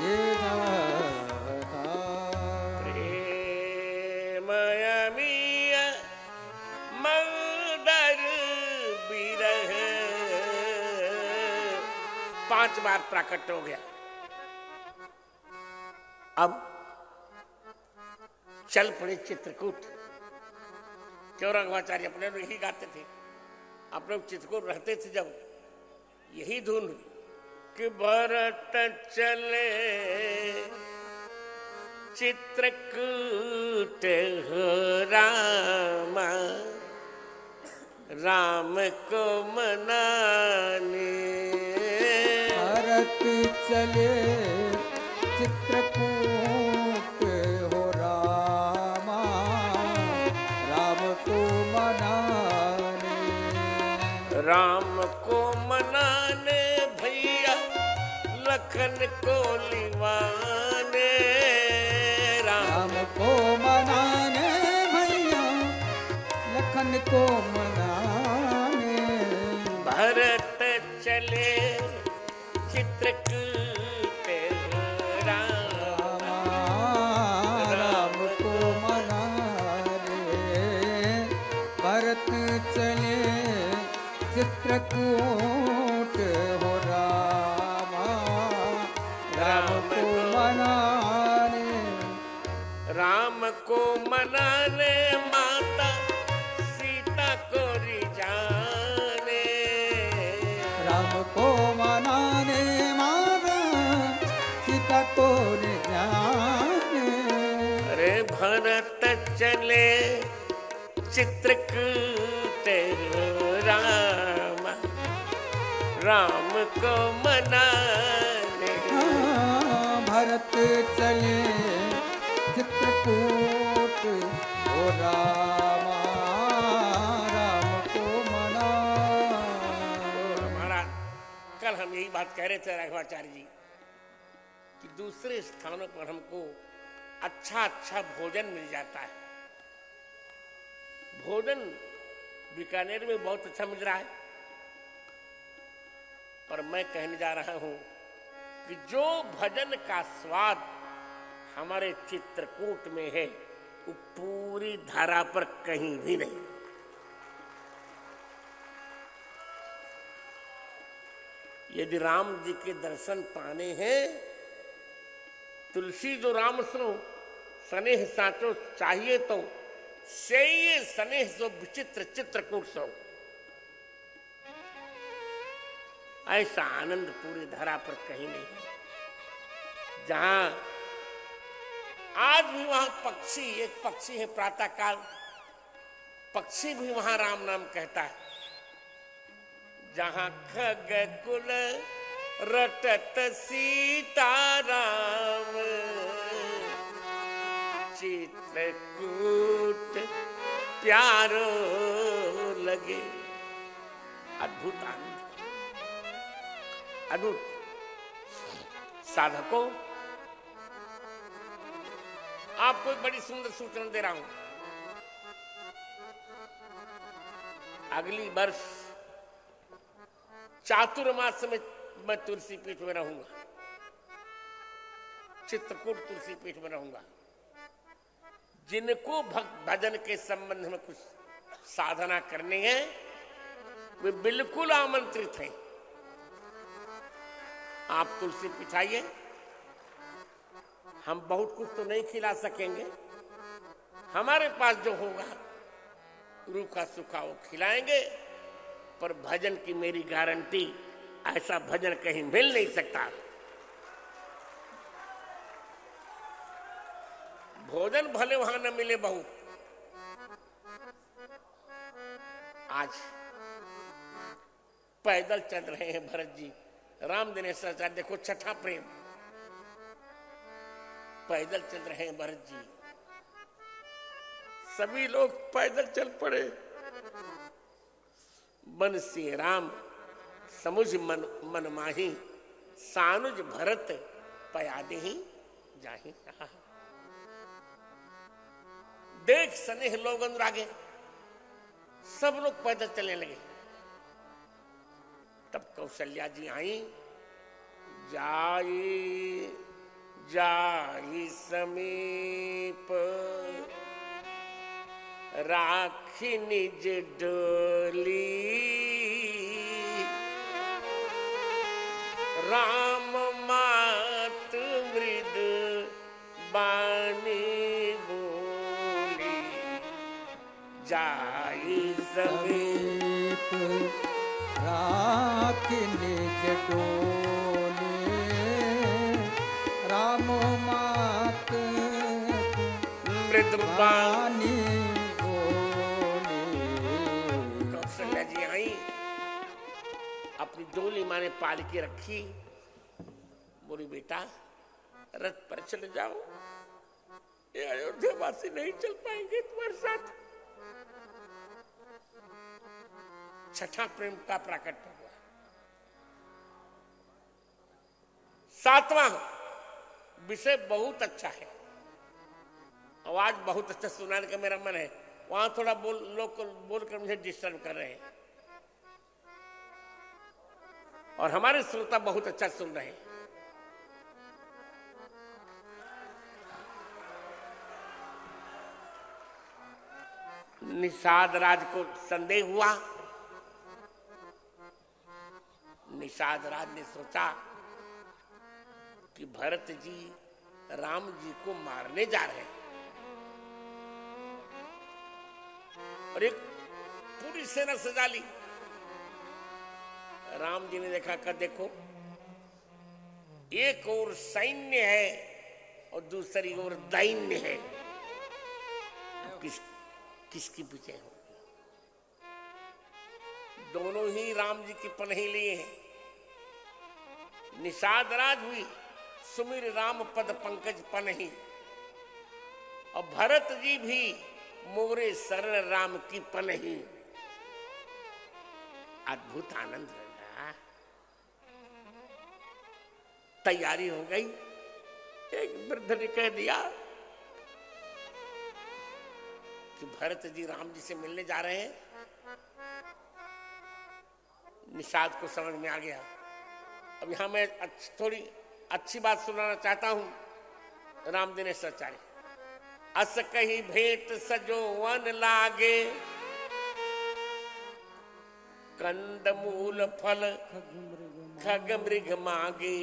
ये चाहता है। प्रेमयमीय मदर बिरह 5 बार प्रकट हो गया। अब चल पड़े चित्रकूट। क्यों रघुआचार्य अपने लोग यही गाते थे, अपने चित्रकूट रहते थे जब यही धुन कि भरत चले चित्रकूट हो रामा, राम को मनाने। भरत चले चित्रकूट हो रामा, राम को मनाने। राम को मनाने भैया लखन को लिवाने। राम को मनाने भैया लखन को मनाने। भरत चले चित्रकूट रामा, राम को मनाने। भरत चले चित्रकूट हो रामा, राम को मनाने। राम को मनाने माता सीता को रिझाने। राम को मनाने माता सीता को न चले चित्रकूट राम, राम को मनाने। भरत चले चित्रकूट ओ रामा, राम को मना। महाराज, कल हम यही बात कह रहे थे राघवाचार्य जी कि दूसरे स्थानों पर हमको अच्छा अच्छा भोजन मिल जाता है। भोजन बीकानेर में बहुत अच्छा मिल रहा है, पर मैं कहने जा रहा हूं कि जो भजन का स्वाद हमारे चित्रकूट में है वो पूरी धारा पर कहीं भी नहीं। यदि राम जी के दर्शन पाने हैं, तुलसी जो राम सो स्नेह साचो चाहिए तो से ये स्नेह सो विचित्र चित्रकूट सो। ऐसा आनंद पूरी धरा पर कहीं नहीं है। जहां आज भी वहां पक्षी, एक पक्षी है प्रातःकाल, पक्षी भी वहां राम नाम कहता है। जहां खग कुल रटत सीताराम, चित्रकूट प्यारो लगे। अद्भुत आनंद, अद्भुत। साधकों, आपको एक बड़ी सुंदर सूचना दे रहा हूं। अगली वर्ष चातुर्मास में मैं तुलसी पीठ में रहूंगा, चित्रकूट तुलसी पीठ में रहूंगा। जिनको भक्त भजन के संबंध में कुछ साधना करनी है वे बिल्कुल आमंत्रित हैं। आप तुलसी पीठ आइए। हम बहुत कुछ तो नहीं खिला सकेंगे, हमारे पास जो होगा रूखा सूखा वो खिलाएंगे, पर भजन की मेरी गारंटी, ऐसा भजन कहीं मिल नहीं सकता। भोजन भले वहां न मिले बहुत। आज पैदल चल रहे हैं भरत जी, राम दिनेशाचार्य देखो छठा प्रेम, पैदल चल रहे हैं भरत जी। सभी लोग पैदल चल पड़े। मन से राम समुझ मन माही, सानुज भरत पयादे ही जाही। देख स्नेह लोग अनुरागे, सब लोग पैदल चलने लगे। तब कौशल्या जी आई। जाई जाई समीप, राखी निज डोली, राम मात मृद बानी बोली। जाई समीप राखी निज डोली, राम मात मृद बानी। बोली। कौशल्या जी आई, अपनी डोली माने पालकी रखी, बोली बेटा रथ पर चले जाओ, ये अयोध्यावासी नहीं चल पाएंगे तुम्हारे साथ। छठा प्रेम का प्राकट्य हुआ। सातवां विषय बहुत अच्छा है, आवाज बहुत अच्छा सुनाने का मेरा मन है। वहां थोड़ा लोग बोलकर मुझे डिस्टर्ब कर रहे हैं, और हमारे श्रोता बहुत अच्छा सुन रहे हैं। निषाद राज को संदेह हुआ। निषाद राज ने सोचा कि भरत जी राम जी को मारने जा रहे हैं, और एक पूरी सेना सजा ली। राम जी ने देखा कर देखो, एक ओर सैन्य है और दूसरी ओर दैन्य है। किसकी विजय होगी। दोनों ही राम जी की पनही लिए हैं। निषाद राज हुई सुमिर राम पद पंकज पनही, और भरत जी भी मोरे शरण राम की पनही। अद्भुत आनंद लगा। तैयारी हो गई। एक वृद्ध ने कह दिया कि भरत जी राम जी से मिलने जा रहे हैं। निषाद को समझ में आ गया। अब यहां मैं थोड़ी अच्छी बात सुनाना चाहता हूं। राम दिनेश आचार्य, अस कही भेंट सजो वन लागे, कंद मूल फल खग मृग मागे,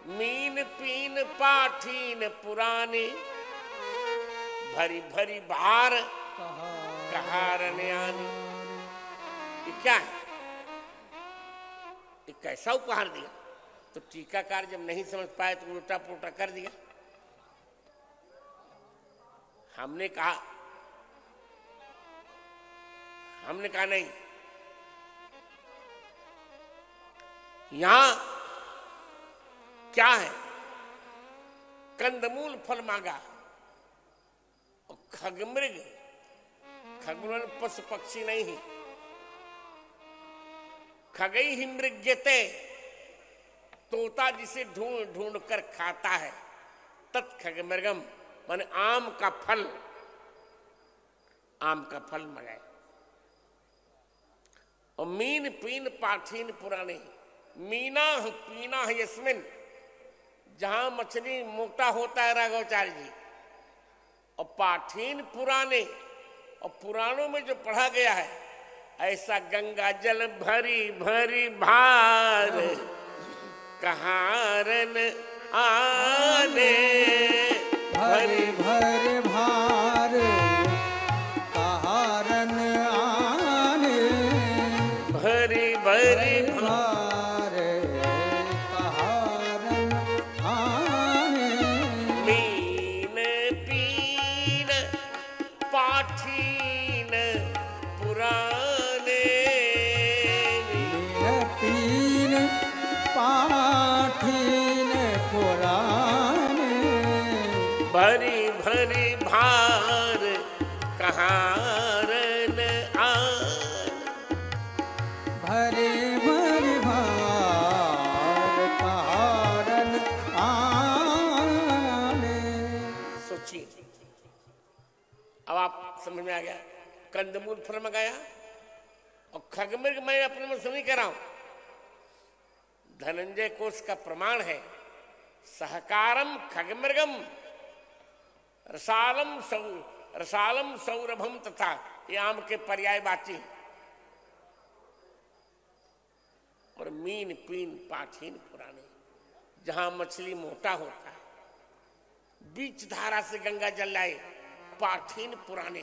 मीन पीन पाठीन पुराने, भरी भरी भार कहारन आने। ये क्या है? ये कैसा उपहार दिया? तो टीकाकार जब नहीं समझ पाए तो उल्टा पुल्टा कर दिया। हमने कहा नहीं, यहां क्या है? कंदमूल फल मांगा और खगमृग, खगमृग पशु पक्षी नहीं है, खगई ही मृग्यते, तोता जिसे ढूंढ ढूंढ कर खाता है, तत् खगमृगम माने आम का फल मंगाए। और मीन पीन पाठीन पुराने, मीना पीना है यस्मिन, जहां मछली मोटा होता है राघवाचार्य जी, और पाठीन पुराने, और पुराणों में जो पढ़ा गया है ऐसा गंगा जल भरी भरी भार कहारन आने, भरी भरी भार कहारन आने, भरी भरी भार कहारन आने, मीन पीन पाठीन पुराने, मीन पीन पाठीन पुराने, भरी भरी भार कहारन आने, भरे भरे भार कहारन आने। सोचिए, अब आप समझ में आ गया। कंदमूल फल मंगाया और खगमृग मैं अपने में सुनी कर रहा हूं। धनंजय कोश का प्रमाण है, सहकारम खगमृगम रसालम सौरभम तथा, ये आम के पर्यायवाची। और मीन पीन पाठीन पुराने, जहां मछली मोटा होता है, बीच धारा से गंगा जल लाए, पाठीन पुराने।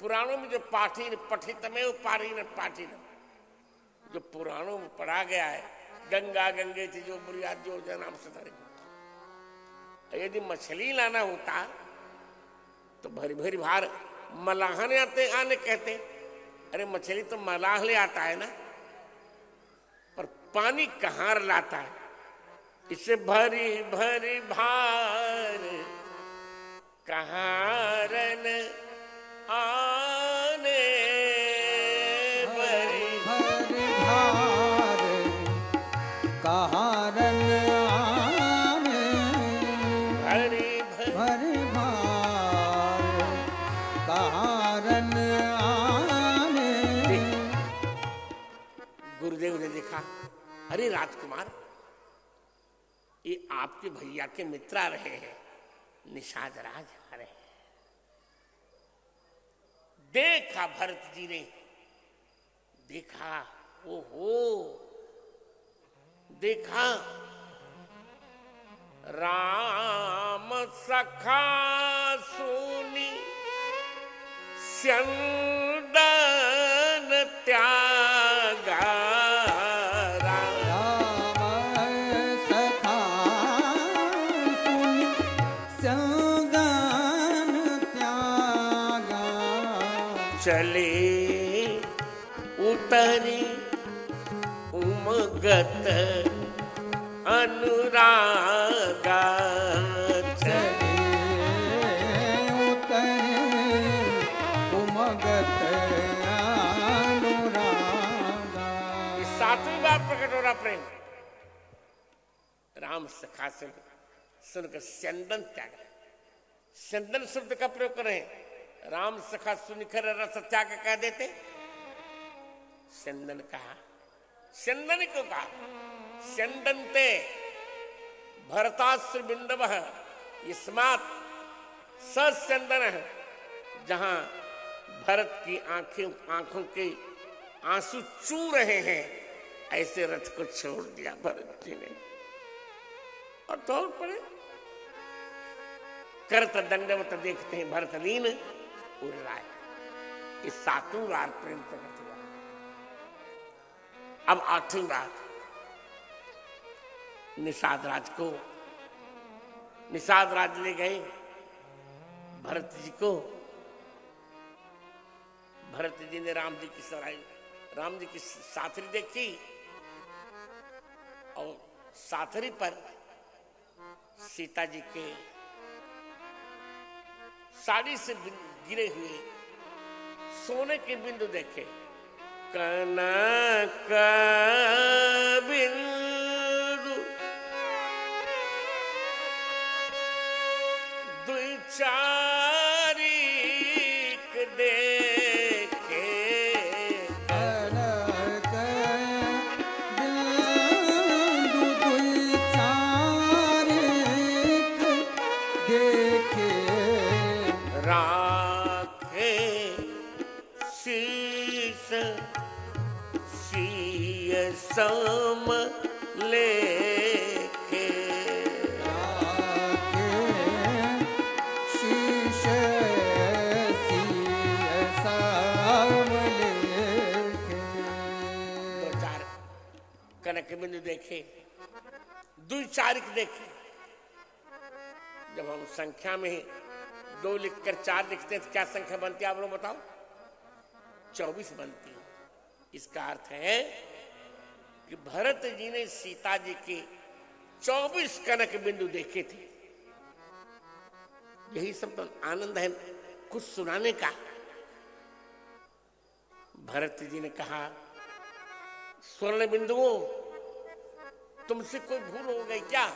पुराणों में जो पाठीन पठित में वो पाठीन जो पुराणों में पढ़ा गया है, गंगा गंगे थी जो बुरिया जो जनाम सतरे। यदि मछली लाना होता तो भरी भरी भार मलाहने आने कहते। अरे मछली तो मलाह ले आता है ना, पर पानी कहां लाता है? इससे भरी भरी भार कहारन आने, भरी भरे भार कहारन आने, भरी भरे भार कहारन आने। गुरुदेव ने देखा, अरे राजकुमार, ये आपके भैया के मित्र आ रहे हैं, निषाद राज आ रहे हैं। देखा भरत जी ने, देखा, ओहो, देखा राम सखा सुनी स्यंदन त्यागा, राम सखा सुन स्यंदन त्यागा, चले उतरी उमगत अनुरागा चले उतरे उमगत अनुरागा। इस सातवीं बार प्रकट हो रहा प्रेम। राम सखा से सुनकर स्यंदन त्याग। स्यंदन शब्द का प्रयोग करें। राम सखा सुनकर रस त्याग कह देते। स्यंदन कहा। स्यंदन क्यों कहा? स्यंदनते भरताश्र बिंदव यस्मात् सस्यंदन है। जहां भरत की आंखों के आंसू चू रहे हैं, ऐसे रथ को छोड़ दिया भरत जी ने और दौड़ पड़े। करत दंडवत देखते हैं भरत लीन उड़ रहा है। इस सातवीं बार प्रेम प्रकट हुआ। अब आठवीं बार निषाद राज ले गए भरत जी को। भरत जी ने राम जी की साथरी देखी और साथरी पर सीता जी के साड़ी से गिरे हुए सोने के बिंदु देखे। कनक बिंदु दुई चारिक देखे। कनक बिंदु दुई चारिक देखे। राखे शीस सिय सम लेखे। राखे शीश सिय सम लेखे। दो चार कनक बिंदु देखे, द्विचारिक देखे। जब हम संख्या में 2 लिखकर 4 लिखते हैं तो क्या संख्या बनती है आप लोग बताओ? 24 बनती है। इसका अर्थ है कि भरत जी ने सीता जी के 24 कनक बिंदु देखे थे। यही सब तो आनंद है कुछ सुनाने का। भरत जी ने कहा, स्वर्ण बिंदुओं तुमसे कोई भूल हो गई क्या?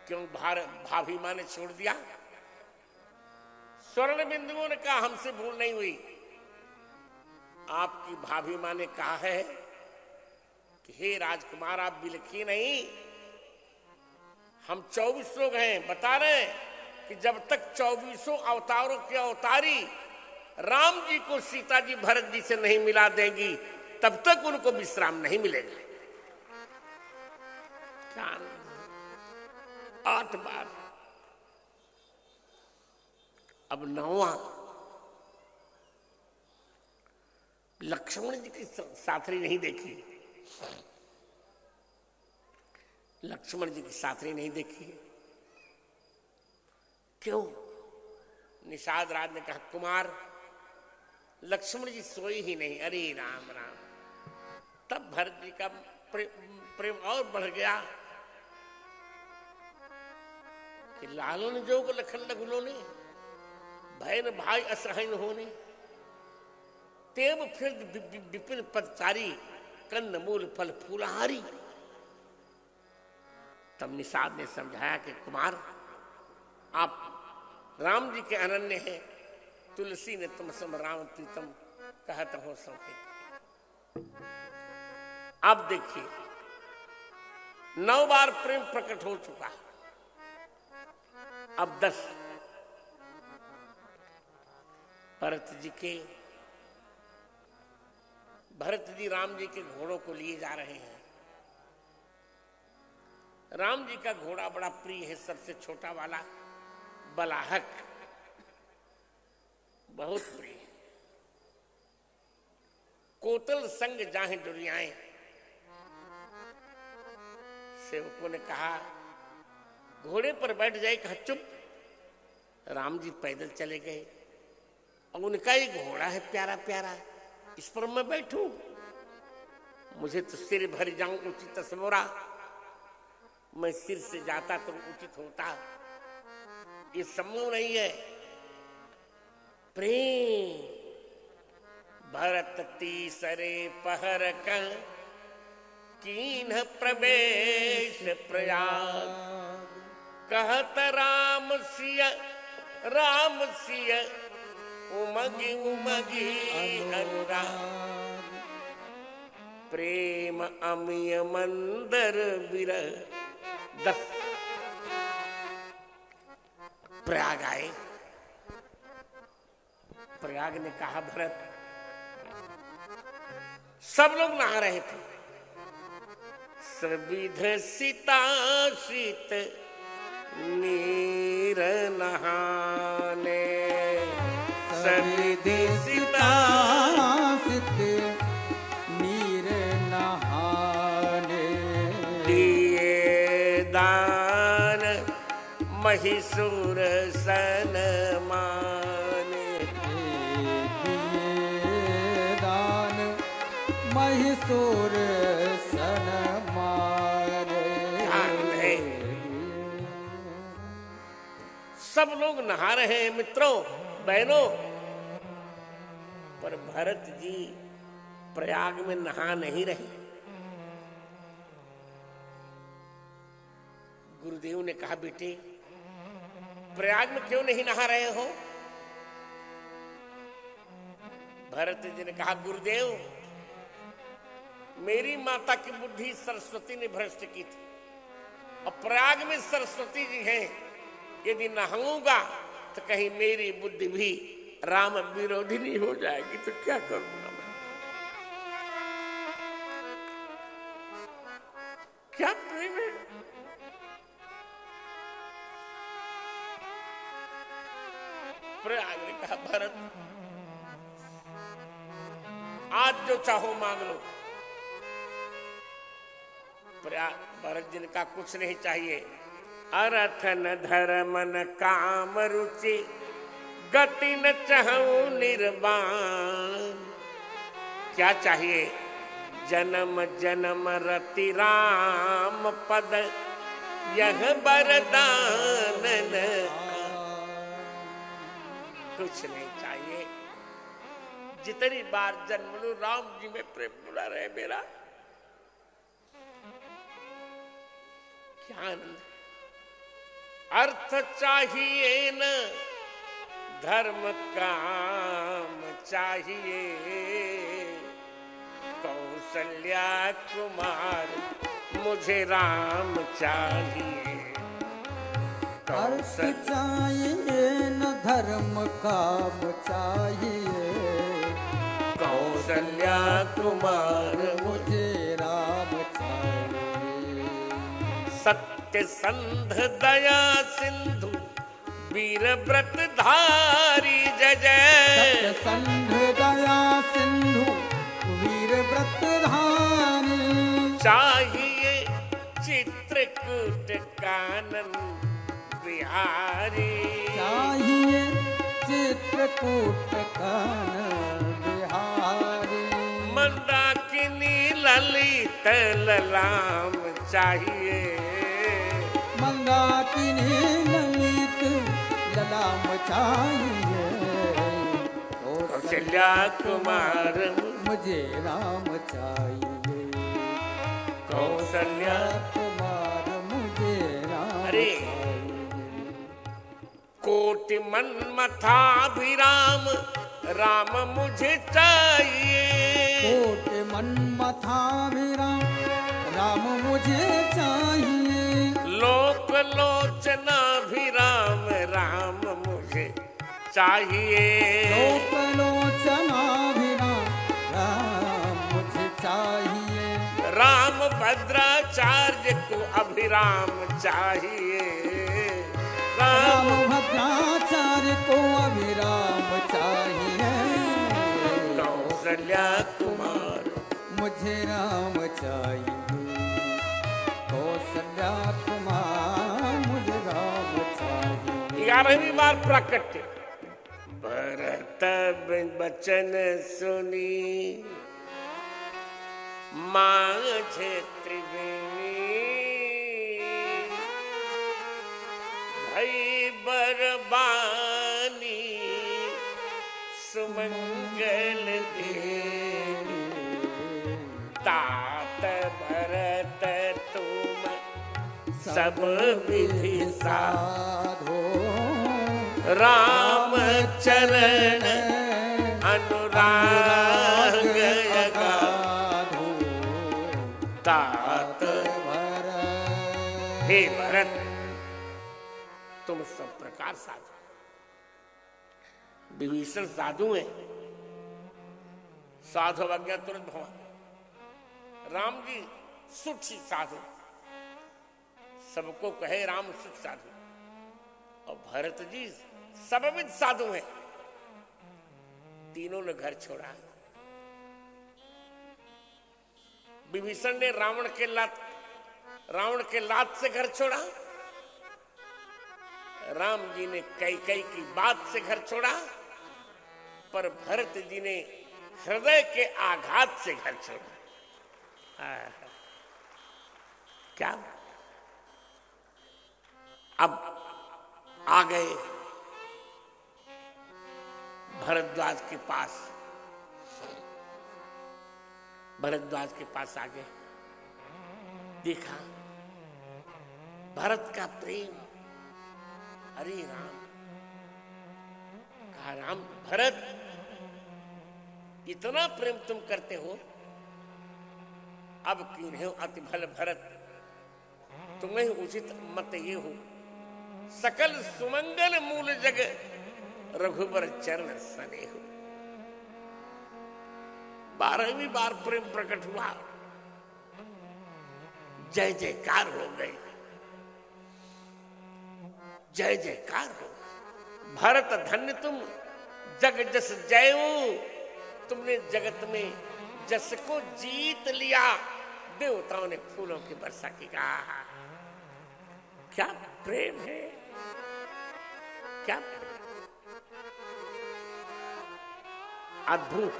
क्यों भाभी माँ ने छोड़ दिया? स्वर्ण बिंदुओं ने कहा, हमसे भूल नहीं हुई। आपकी भाभी माँ ने कहा है कि हे राजकुमार आप बिलखी नहीं, हम 24 लोग हैं। बता रहे कि जब तक 24 अवतारों के अवतारी राम जी को सीता जी भरत जी से नहीं मिला देंगी, तब तक उनको विश्राम नहीं मिलेगा। क्या 8 बार। अब 9वां लक्ष्मण जी की साथरी नहीं देखी। लक्ष्मण जी की साथरी नहीं देखी। क्यों? निषाद राज ने कहा, कुमार लक्ष्मण जी सोए ही नहीं। अरे राम राम। तब भरत जी का प्रेम और बढ़ गया कि लालन जोग लखन लगुलोने भयन भाई असहन होने। तेब फिर विपिन पदचारी कंद मूल फल फूलहारी। तब निषाद ने समझाया कि कुमार आप राम जी के अनन्य हैं। तुलसी ने तुम सम राम प्रीतम कहत हो संकेत। अब देखिए 9 बार प्रेम प्रकट हो चुका। अब 10 भरत जी राम जी के घोड़ों को लिए जा रहे हैं। राम जी का घोड़ा बड़ा प्रिय है, सबसे छोटा वाला बलाहक बहुत प्रिय है। कोतल संग जाहे डुरियाएं। सेवकों ने कहा घोड़े पर बैठ जाए। कहा चुप। राम जी पैदल चले गए। और उनका ये घोड़ा है प्यारा प्यारा, इस पर मैं बैठूं? मुझे तो सिर भर जाऊं उचित समोरा, मैं सिर से जाता तो उचित होता, ये संभव नहीं है। प्रेम भरत तीसरे पहर का कीन्ह प्रवेश प्रयाग, कहत राम सिय उमगी उमगी अनुराग, प्रेम अमिय मंदर विरह। 10 प्रयाग आए। प्रयाग ने कहा भरत, सब लोग नहा रहे थे, सविध सीता शीत नीर नहाने, सविध सीता शीत नीर नहाने, दिए दान महिषूर सन माने, दिए दान महिषूर सन मारे। सब लोग नहा रहे हैं मित्रों बहनों, पर भरत जी प्रयाग में नहा नहीं रहे। गुरुदेव ने कहा, बेटे प्रयाग में क्यों नहीं नहा रहे हो? भरत जी ने कहा, गुरुदेव मेरी माता की बुद्धि सरस्वती ने भ्रष्ट की थी, और प्रयाग में सरस्वती जी हैं, यदि नहाऊंगा तो कहीं मेरी बुद्धि भी राम विरोधी नहीं हो जाएगी, तो क्या करूंगा मैं? क्या प्रेम है? प्रयाग ने कहा, भरत आज जो चाहो मांग लो। भरत जी ने कहा, कुछ नहीं चाहिए, अर्थ न धर्म न काम रुचि, गति न चाहूं निर्वाण। क्या चाहिए? जन्म जन्म रति राम पद, यह वरदान न। कुछ नहीं चाहिए, जितनी बार जन्म लो राम जी में प्रेम बुला रहे मेरा, क्या आनंद। अर्थ चाहिए न धर्म काम चाहिए, कौशल्या कुमार मुझे राम चाहिए। अर्थ चाहिए न धर्म काम चाहिए, कौशल्या कुमार मुझे राम चाहिए। सत्य संध दया सिंधु वीर व्रत धारी जय जय। सत्य संध दया सिंधु वीर व्रत धारी, चाहिए चित्रकूट कानन बिहारी। चाहिए चित्रकूट कानन बिहारी। मंदाकिनी ललित ललाम चाहिए, मंदाकिनी ललित ललाम चाहिए। कौशल्या कुमार मुझे राम चाहिए, कौशल्या कुमार मुझे राम अरे कोटि मन्मथाभिराम राम मुझे चाहिए। कोटि मन्मथाभिराम राम मुझे चाहिए। लोक लोचना भी राम राम मुझे चाहिए। लोक लोचना भी राम मुझे चाहिए। राम भद्राचार्य को अभिराम चाहिए। राम भद्राचार्य को अभिराम चाहिए। कौशल्या कुमार मुझे राम चाहिए। कौशल्या कुमार मुझे राम चाहिए। 11वीं बार प्राकट्य भरत बचन सुनी माझे त्रिवेणी भई बरबानी सुमंगल देवी तात भरत तुम सब विधि साधो राम चरण अनुराग अगाधो तात हे भरत तुम सब प्रकार साधु विभीषण साधु हैं साधु अज्ञा तुरंत भवन राम जी सुठी साधु सबको कहे राम सुख साधु और भरत जी सबविध साधु हैं तीनों ने घर छोड़ा विभीषण ने रावण के लात से घर छोड़ा राम जी ने कैकेयी की बात से घर छोड़ा पर भरत जी ने हृदय के आघात से घर छोड़ा क्या अब आ गए भरद्वाज के पास आ गए देखा भरत का प्रेम हरे राम कहा राम भरत इतना प्रेम तुम करते हो अब किन्हें अति भल भरत तुम्हें उचित मत ये हो सकल सुमंगल मूल जग रघुबर चरण सने हो 12वीं बार प्रेम प्रकट हुआ जय जयकार हो गई जय जयकार हो भरत धन्य तुम जग जस जयो तुमने जगत में जस को जीत लिया देवताओं ने फूलों की वर्षा की कहा क्या प्रेम है क्या अद्भुत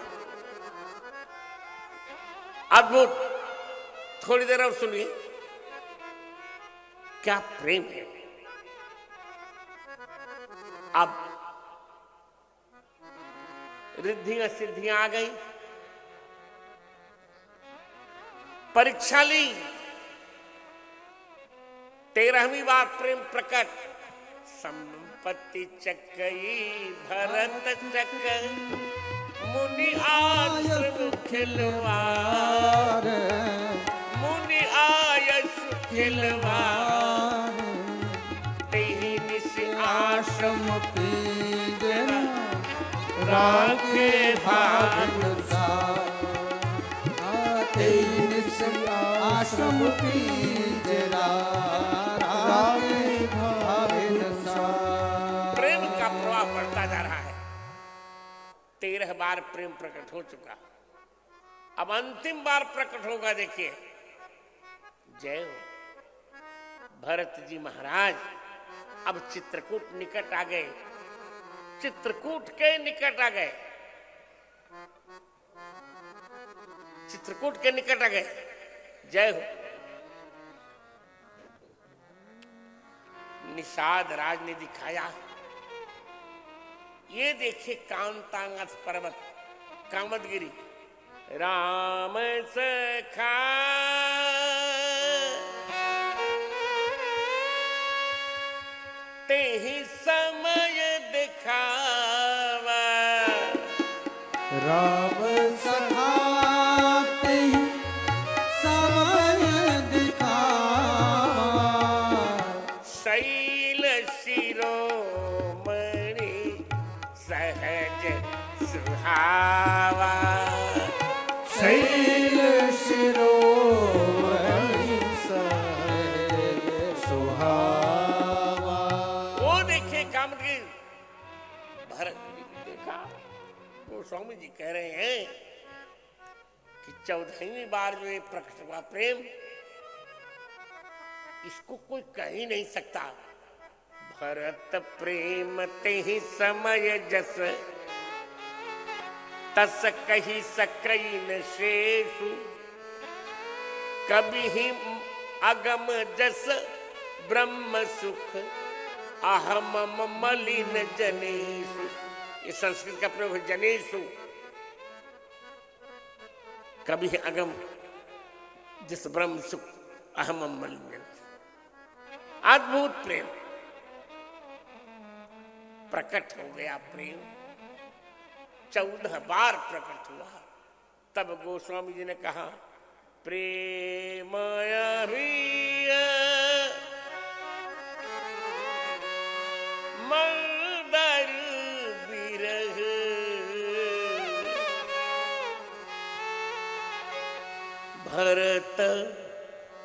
अद्भुत थोड़ी देर और सुनिए क्या प्रेम है अब रिद्धियां सिद्धियां आ गई परीक्षा ली 13वीं बार प्रेम प्रकट संपत्ति चकई भरत चक मुनि आयस खिलवार मुनि आयस खिलवार तेहि निस आश्रम पीजरा राखे भानुसार तेहि निस आश्रम पीजरा राखे भानुसार। प्रेम का प्रवाह बढ़ता जा रहा है 13 बार प्रेम प्रकट हो चुका अब अंतिम बार प्रकट होगा देखिए जय हो भरत जी महाराज अब चित्रकूट निकट आ गए चित्रकूट के निकट आ गए चित्रकूट के निकट आ गए जय हो निषाद राज ने दिखाया ये देखिए कांतांगस पर्वत कामदगिरी राम सखा तेहि समय दिखावा राम सखा तेहि समय दिखावा शैल शिरोमणि सहज सुहावा शैल शिरोमणि सहज सुहावा। वो देखिए कामदगिरी भरत जी ने देखा वो स्वामी जी कह रहे हैं कि 14वीं बार जो ये प्रकट हुआ प्रेम इसको कोई कह ही नहीं सकता भरत प्रेम तेहि समय जस तस कही सकई न शेषु कभी ही अगम जस ब्रह्म सुख अहम मलिन जनेषु। ये संस्कृत का प्रयोग है, जनेषु। कभी ही अगम जिस ब्रह्म सुख अहम मलिन जनेषु। अद्भुत प्रेम प्रकट हो गया। प्रेम 14 बार प्रकट हुआ। तब गोस्वामी जी ने कहा प्रेम मर्दर बिरह भरत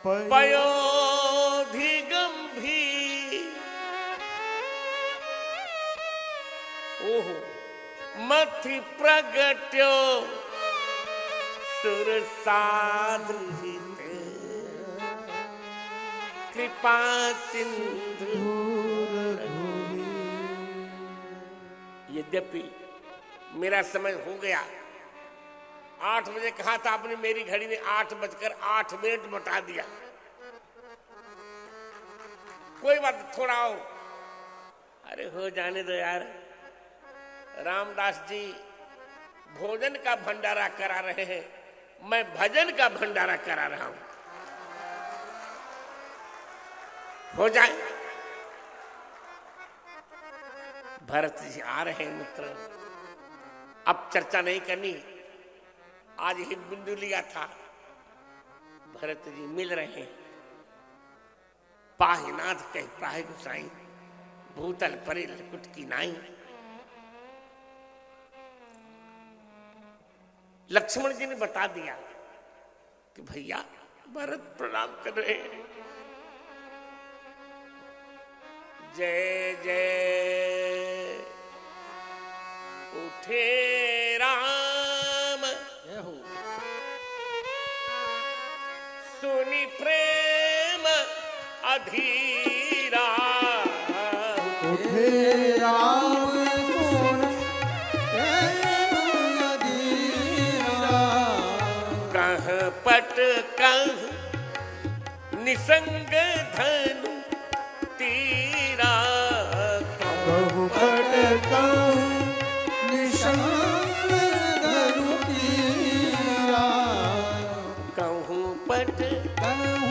पयोधि गंभीर। ओहो मथि प्रगट्यो सुर साधु हित कृपा सिंधु। यद्यपि मेरा समय हो गया, 8 बजे कहा था आपने, मेरी घड़ी ने 8:08 बता दिया। कोई बात, थोड़ा और। अरे हो जाने दो यार। रामदास जी भोजन का भंडारा करा रहे हैं, मैं भजन का भंडारा करा रहा हूं। हो जाए। भरत जी आ रहे हैं मित्र। अब चर्चा नहीं करनी, आज ही बिंदु लिया था। भरत जी मिल रहे हैं। पाहिनाथ कह पाहे गुसाई भूतल परे लकुट की नाई। लक्ष्मण जी ने बता दिया कि भैया भरत प्रणाम कर रहे हैं। जय जय उठे राम सुनि प्रेम अधीरा। उठे राम सुन प्रेम अधीरा। कह पट कह निसंग धनु तीरा। कहु पट कहु निसंग धनु तीरा। कहूँ पट कहु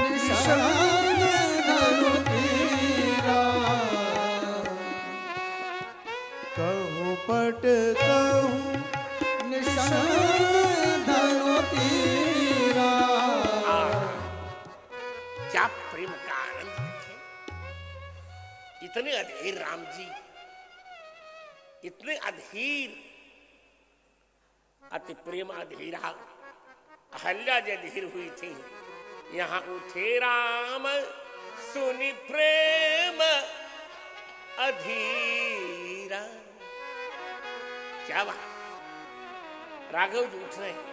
निसंग धनु तीरा। कहु पट कहु निसंग धनु तीरा। क्या प्रेम का आनंद देखे। इतने अधीर राम जी, इतने अधीर, अति प्रेम अधीरा। अहल्या जी अधीर हुई थी। यहाँ उठे राम सुनि प्रेम अधीरा। क्या बात। राघव जी उठ रहे हैं।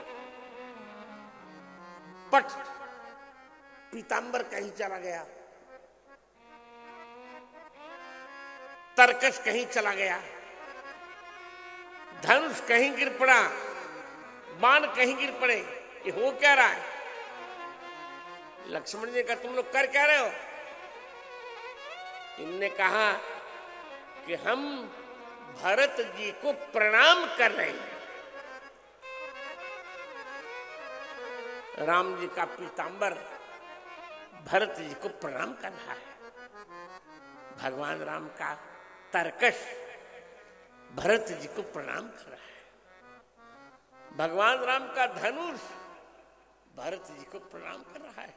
पट पीतांबर कहीं चला गया, तरकश कहीं चला गया, धनुष कहीं गिर पड़ा, बाण कहीं गिर पड़े। ये हो क्या रहा है? लक्ष्मण जी का तुम लोग कर क्या रहे हो? इनने कहा कि हम भरत जी को प्रणाम कर रहे हैं। राम जी का पीतांबर भरत जी को प्रणाम कर रहा है। भगवान राम का तरकश भरत जी को प्रणाम कर रहा है। भगवान राम का धनुष भरत जी को प्रणाम कर रहा है।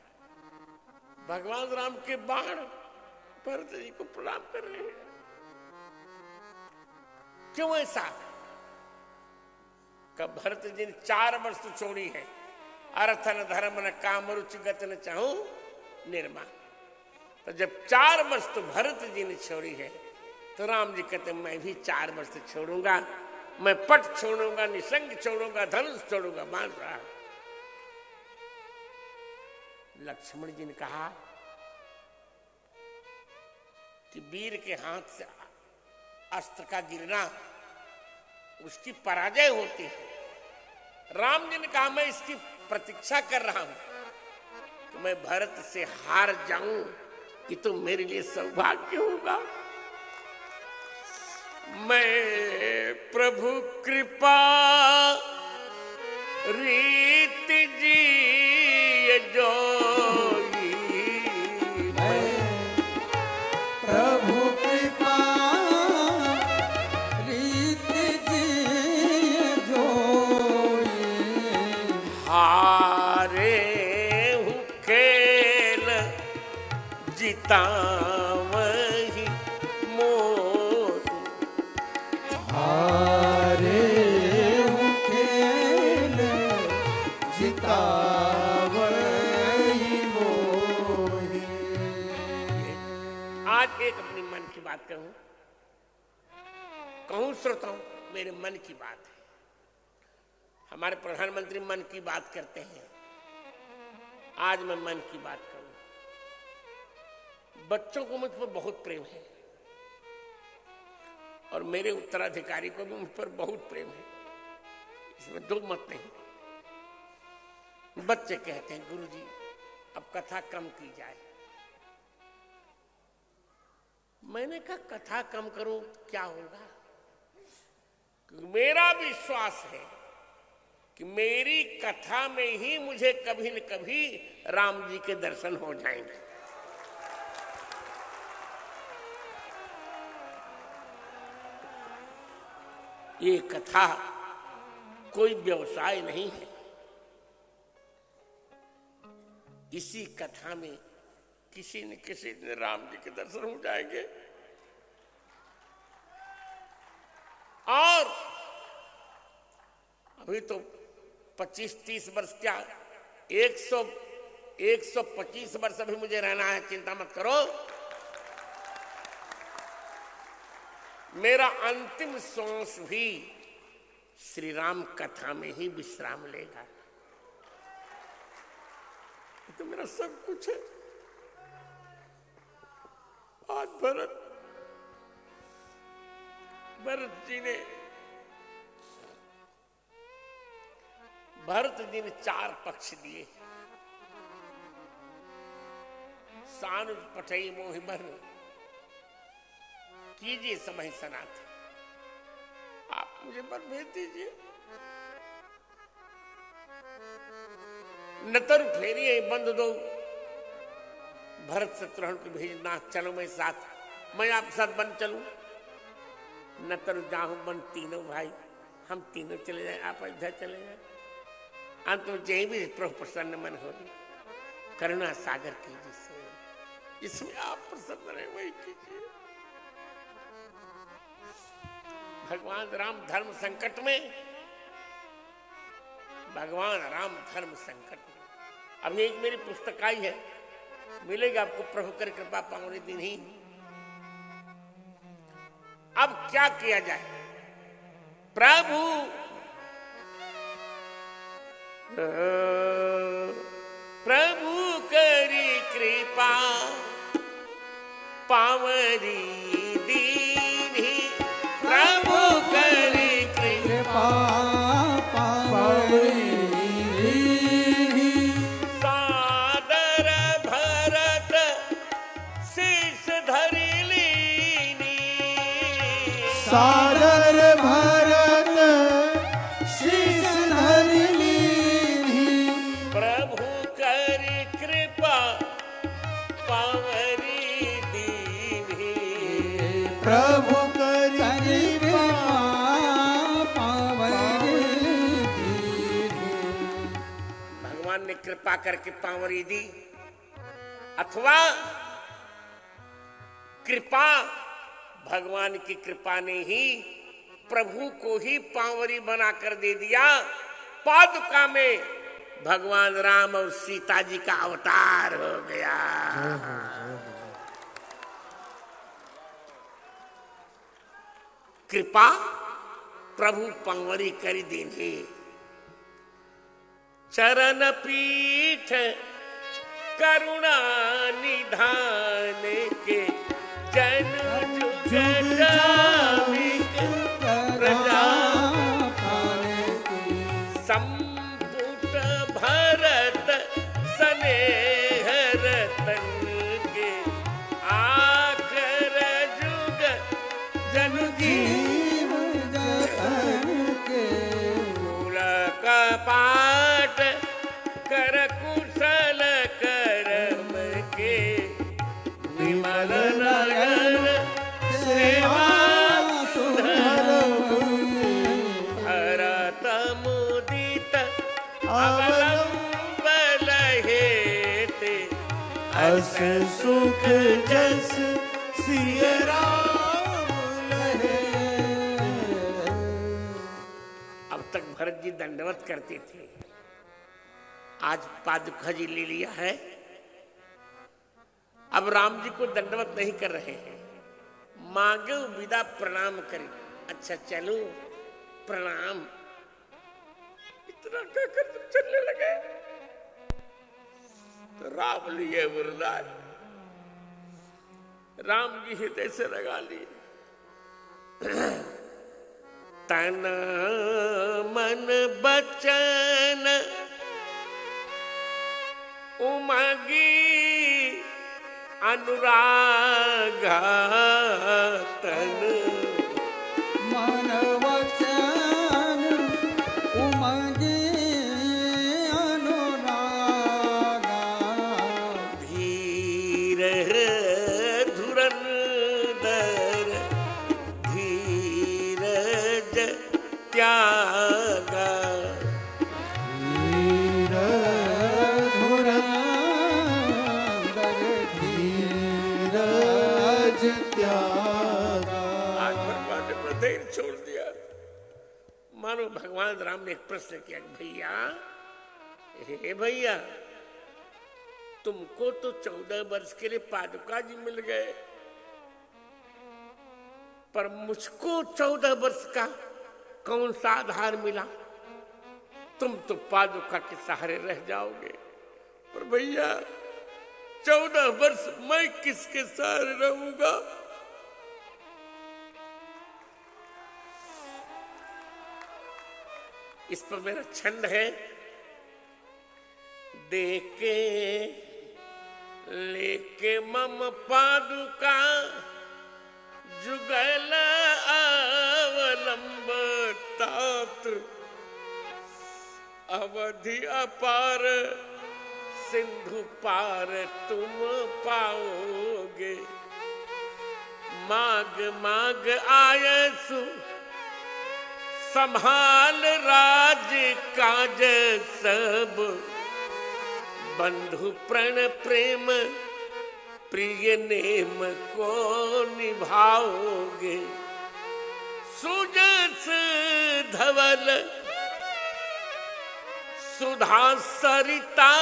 भगवान राम के बाण भरत जी को प्रणाम कर रहे हैं। क्यों ऐसा? कब भरत जी ने 4 वस्तु छोड़ी है, अर्थ न धर्म न काम रुचि गत न चाहूं निर्मा। तो जब 4 वस्तु भरत जी ने छोड़ी है, तो राम जी कहते मैं भी 4 वस्तु छोड़ूंगा। मैं पट छोड़ूंगा, निसंग छोड़ूंगा, धनुष छोड़ूंगा, मान रहा। लक्ष्मण जी ने कहा कि वीर के हाथ से अस्त्र का गिरना उसकी पराजय होती है। राम जी ने कहा मैं इसकी प्रतीक्षा कर रहा हूं कि मैं भरत से हार जाऊं, कि तो मेरे लिए सौभाग्य होगा। मैं प्रभु कृपा रीत जी जोई, प्रभु कृपा रीत जी जोई, हारे हूँ खेल जितावही मोर, हारे हूँ खेल जितावही मोहि। आज एक अपनी मन की बात कहूं श्रोताओं, मेरे मन की बात है। हमारे प्रधानमंत्री मन की बात करते हैं, आज मैं मन की बात करूं। बच्चों को मुझ पर बहुत प्रेम है और मेरे उत्तराधिकारी को भी मुझ पर बहुत प्रेम है, इसमें दो मत नहीं। बच्चे कहते हैं गुरुजी अब कथा कम की जाए। मैंने कहा कथा कम करूं क्या होगा, मेरा विश्वास है कि मेरी कथा में ही मुझे कभी न कभी राम जी के दर्शन हो जाएंगे। ये कथा कोई व्यवसाय नहीं है, इसी कथा में किसी न किसी दिन राम जी के दर्शन हो जाएंगे। और अभी तो 25-30 वर्ष क्या 125 वर्ष अभी मुझे रहना है, चिंता मत करो। मेरा अंतिम श्वास भी श्री राम कथा में ही विश्राम लेगा। तो मेरा सब कुछ है। आज भरत जी ने 4 पक्ष दिए। सानुज पठई मोहि बर कीजिए समय सनाथ, आप मुझे बर भेज दीजिए। नतर फेरिए बंद दो, भरत शत्रुघ्न को भेजना चलो मैं साथ, मैं आपके साथ बन चलूं। नतर जाहूं बन तीनों भाई, हम तीनों चले जाए, आप इधर चले जाए। अंत में जय भी प्रभु प्रसन्न मन हो, करुणा सागर कीजिए, जिसमें आप प्रसन्न रहे वही कीजिए। भगवान राम धर्म संकट में, भगवान राम धर्म संकट में। अब एक मेरी पुस्तक आई है, मिलेगा आपको प्रभु कर कृपा पावनी दिन ही। अब क्या किया जाए, प्रभु करी कृपा पावरी दीनी, प्रभु करी कृपा पावरी दीनी, सादर भरत शीश धरि लीनी, सादर भरत शीश धरि लीनी, प्रभु करी कृपा पावरी दीनी, प्रभु करी कृपा पावरी दीनी। भगवान ने कृपा करके पावरी दी, अथवा कृपा भगवान की कृपा ने ही प्रभु को ही पावरी बनाकर दे दिया। पादुका में भगवान राम और सीता जी का अवतार हो गया। कृपा प्रभु पावरी कर देने, चरण पीठ करुणा निधान के, जन जुग जामिक प्रजा संपुट भरत स्नेह रतन के आखर जुग जन जीव जतन के मूल कपाट कर कुशल करम के विमल नयन सेवा भरत मुदित अवलंब लहेते अस सुख जस सिय राम लहे। अब तक भरत जी दंडवत करते थे, आज पादुका जी ले लिया है, अब राम जी को दंडवत नहीं कर रहे हैं, मांगे विदा प्रणाम करें। अच्छा चलो प्रणाम, इतना कहकर तुम चलने लगे तो राम लिए वरदान, राम जी हृदय से लगा लिए। तन मन बचन उमगी अनुरागा तन मन वचन उमगे अनुरागा धीर धुरंधर धीरज त्यागा आज भगवान ने प्रदेश छोड़ दिया। मानो भगवान राम ने एक प्रश्न किया, भैया हे भैया, तुमको तो 14 वर्ष के लिए पादुका जी मिल गए, पर मुझको 14 वर्ष का कौन सा आधार मिला? तुम तो पादुका के सहारे रह जाओगे, पर भैया 14 वर्ष मैं किसके सहारे रहूंगा? इस पर मेरा छंद है, देके लेके मम पादुका जुगल अवलंब तात अवधि अपार सिंधु पार तुम पाओगे। माग माग आयसु संभाल राज काज सब, बंधु प्रण प्रेम प्रिय नेम को निभाओगे। सुजस धवल सुधा सरिता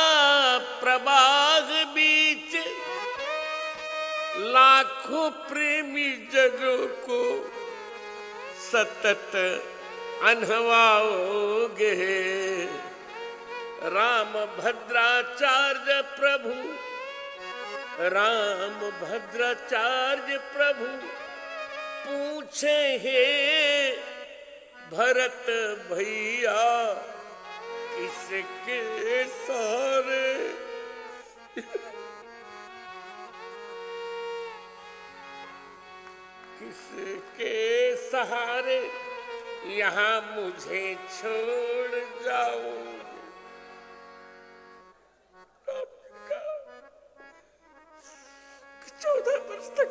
प्रवाह बीच, लाखों प्रेमी जगों को सतत अनहवाओगे। राम भद्राचार्य प्रभु, राम भद्राचार्य प्रभु पूछे हे भरत भैया किसके सहारे? किसके सहारे यहाँ मुझे छोड़ जाओ? 14 वर्ष तक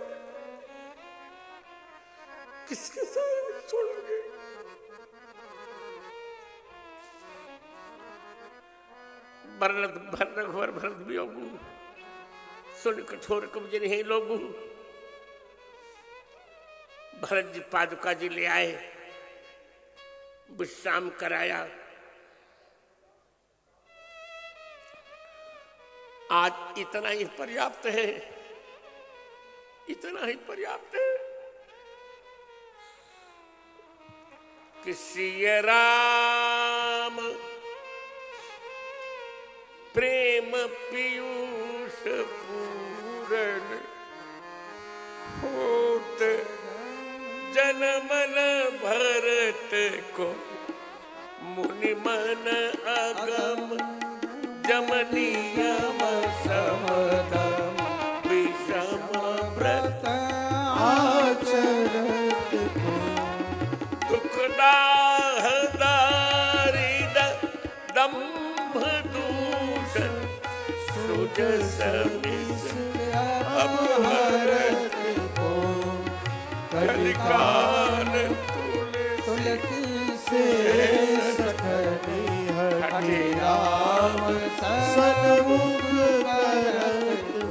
किसके सहारे छोड़ोगे? रघुवर भरत वियोगु सुन कठोर कमजोर है लोगु। भरत जी पादुका जी ले आए, विश्राम कराया। आज इतना ही पर्याप्त है, इतना ही पर्याप्त है। किसी राम प्रेम पीयूष पूरण हो मन भरत को मुनि मन अगम जम नियम समदम विषम व्रत आचरत को दुखदाह दारिद दंभ दूषण सुज समिस अपहरत को कलिकाल तुलसी से सखनी हटे राम सन्मुख करत को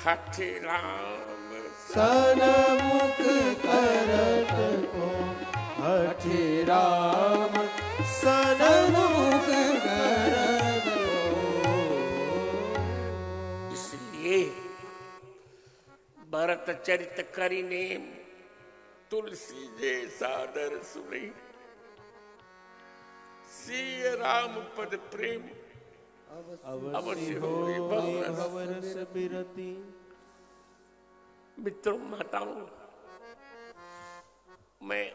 हठे राम सन्मुख करत को हठे राम सन्मुख करत को। इसलिए भरत चरित करिने तुलसी जे सादर सुनी सिय राम पद प्रेम अवश्य होई भवरस बिरती। मित्रों माताओं, मैं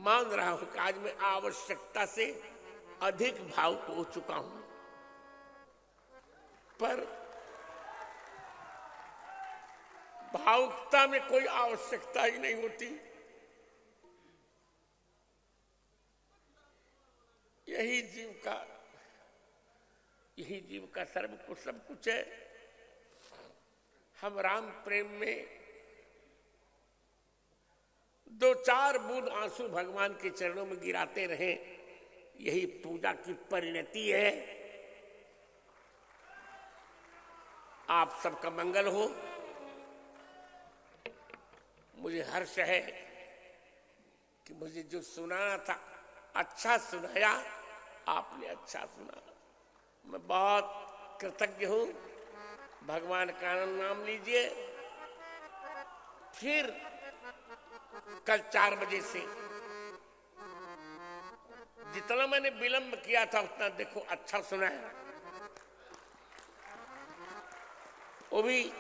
मान रहा हूं कि आज मैं आवश्यकता से अधिक भावुक हो चुका हूं, पर भावुकता में कोई आवश्यकता ही नहीं होती। यही जीव का सर्व कुछ सब कुछ है। हम राम प्रेम में 2-4 बूंद आंसू भगवान के चरणों में गिराते रहे, यही पूजा की परिणति है। आप सबका मंगल हो। मुझे हर्ष है कि मुझे जो सुनाना था अच्छा सुनाया, आपने अच्छा सुना। मैं बहुत कृतज्ञ हूं। भगवान का नाम लीजिए। फिर कल 4 बजे से जितना मैंने विलंब किया था उतना देखो अच्छा सुनाया। वो भी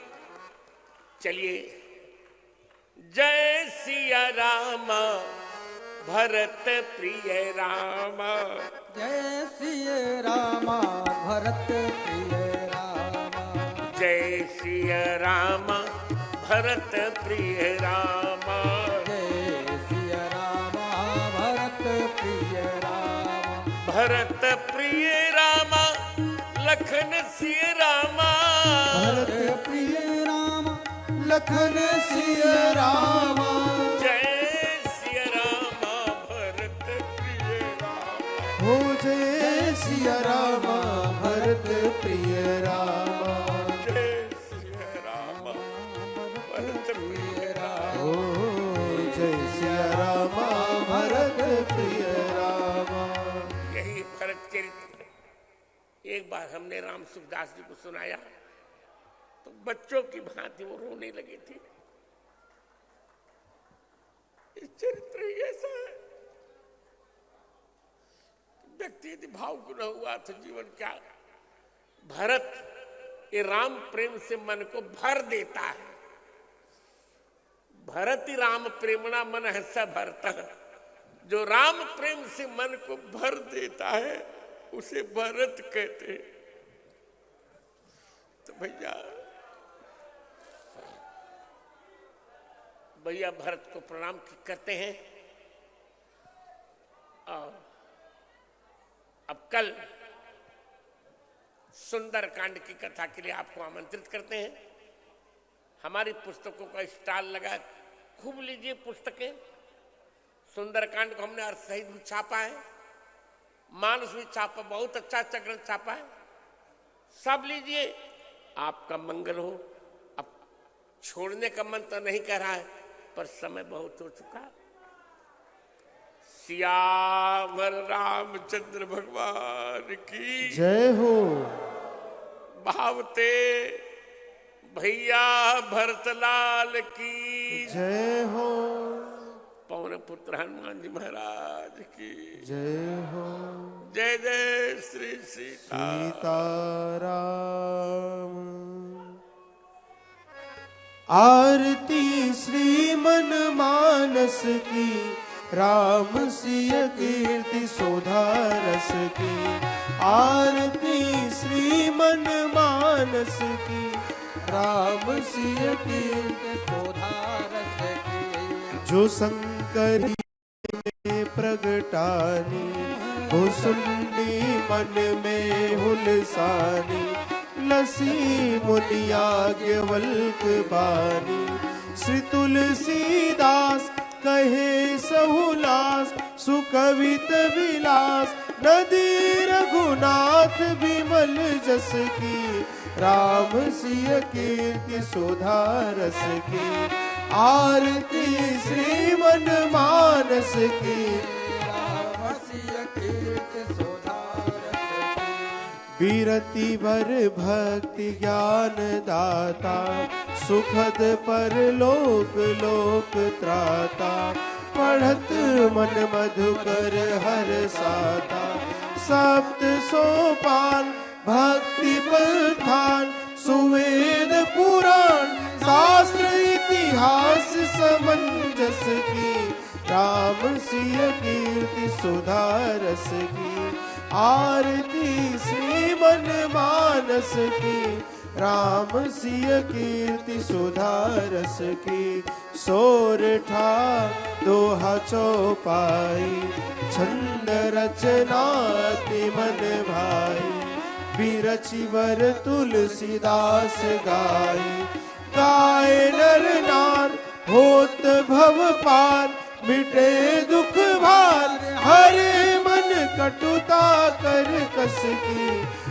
चलिए। जय सिया राम भरत प्रिय राम, जय सिया राम भरत प्रिय राम, जय सिया राम भरत प्रिय राम, जय सिया राम भरत प्रिय राम, भरत प्रिय राम लखन सिय राम, भरत प्रिय राम लखन सिया राम, जय सिया राम भरत प्रिय राम, हो जय सिया राम भरत प्रिय राम, जय सिया राम भरत प्रिय राम, हो जय सिया राम भरत प्रिय राम। यही भरत चरित्र एक बार हमने राम सुखदास जी को सुनाया तो बच्चों की भांति वो रोने लगे थे। इस चरित्र ही ऐसा है। व्यक्ति यदि भावुक न हुआ तो जीवन क्या। भरत ये राम प्रेम से मन को भर देता है। भरत ही राम प्रेमणा मन है स भरत। जो राम प्रेम से मन को भर देता है उसे भरत कहते हैं। तो भैया भरत को प्रणाम करते हैं। और अब कल सुंदर कांड की कथा के लिए आपको आमंत्रित करते हैं। हमारी पुस्तकों का स्टॉल लगा, खूब लीजिए पुस्तकें। सुंदरकांड को हमने अर्थ सहित भी छापा है, मानस भी छापा, बहुत अच्छा अच्छा ग्रंथ छापा है। सब लीजिए, आपका मंगल हो। अब छोड़ने का मन तो नहीं कर रहा है, पर समय बहुत हो चुका। सियावर रामचंद्र भगवान की जय हो। भावते भैया भरतलाल की जय हो। पवन पुत्र हनुमान जी महाराज की जय हो। जय जय श्री सीता सीताराम। आरती श्री मन मानस की, राम सिय कीर्ति सुधा रस की। आरती श्री मन मानस की, राम सिय कीर्ति सुधा रस की। जो शंकर में प्रगटानी, वो सुनी मन में हुलसानी। लसी मुनिया केवल्क बानी, श्री तुलसीदास कहे सहुलास। सुकवित विलास नदी रघुनाथ विमल जस की, राम सिय कीर्ति सुधा रस की। आरती श्री मन मानस की, राम सिय कीर्ति सुधा रस की। विरति भर भक्ति ज्ञान दाता, सुखद पर लोक लोक त्राता। पढ़त मन मधुकर हर साता, सप्त सोपान भक्ति प्रधान। सुवेद पुराण शास्त्र इतिहास समंजस की, राम सिय कीर्ति सुधा रस की। आरती श्री मन मानस की, राम सिय कीर्ति सुधा रस की। सोरठा दोहा चौपाई, छंद रचना अति मन भाई। बिरचि वर तुलसीदास गाई, गाए नर नार होत भव पार। मिटे दुख भार हरे मन कटुता कर कस की,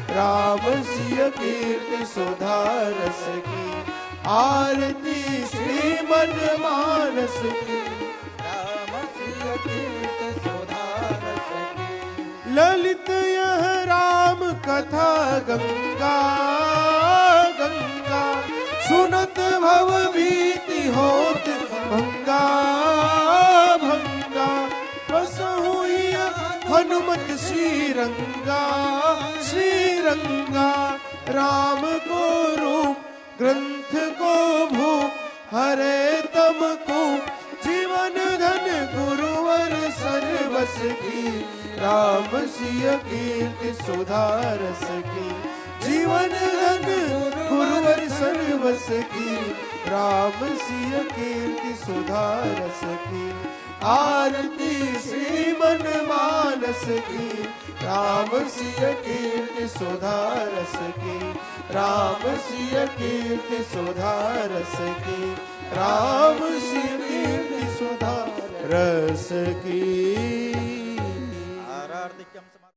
राम सिय कीर्ति सुधा रस की। आरती श्री मन मानस की, राम सिय कीर्ति सुधा रस की। ललित यह राम कथा गंगा गंगा, सुनत भव भीति होत भंगा भंगा। बस हुई हनुमत श्रीरंगा श्रीरंगा। राम को रूप ग्रंथ को भूप, हरे तम को जीवन धन गुरुवर सर्वस की। राम सिय कीर्ति सुधा रस की, जीवन धन गुरुवर सर्वस की। राम सिय कीर्ति सुधा रस की। आरती श्री मन मानस की, राम सिय कीर्ति सुधा रस की। राम सिय कीर्ति सुधा रस की, राम सिय कीर्ति सुधा रस की।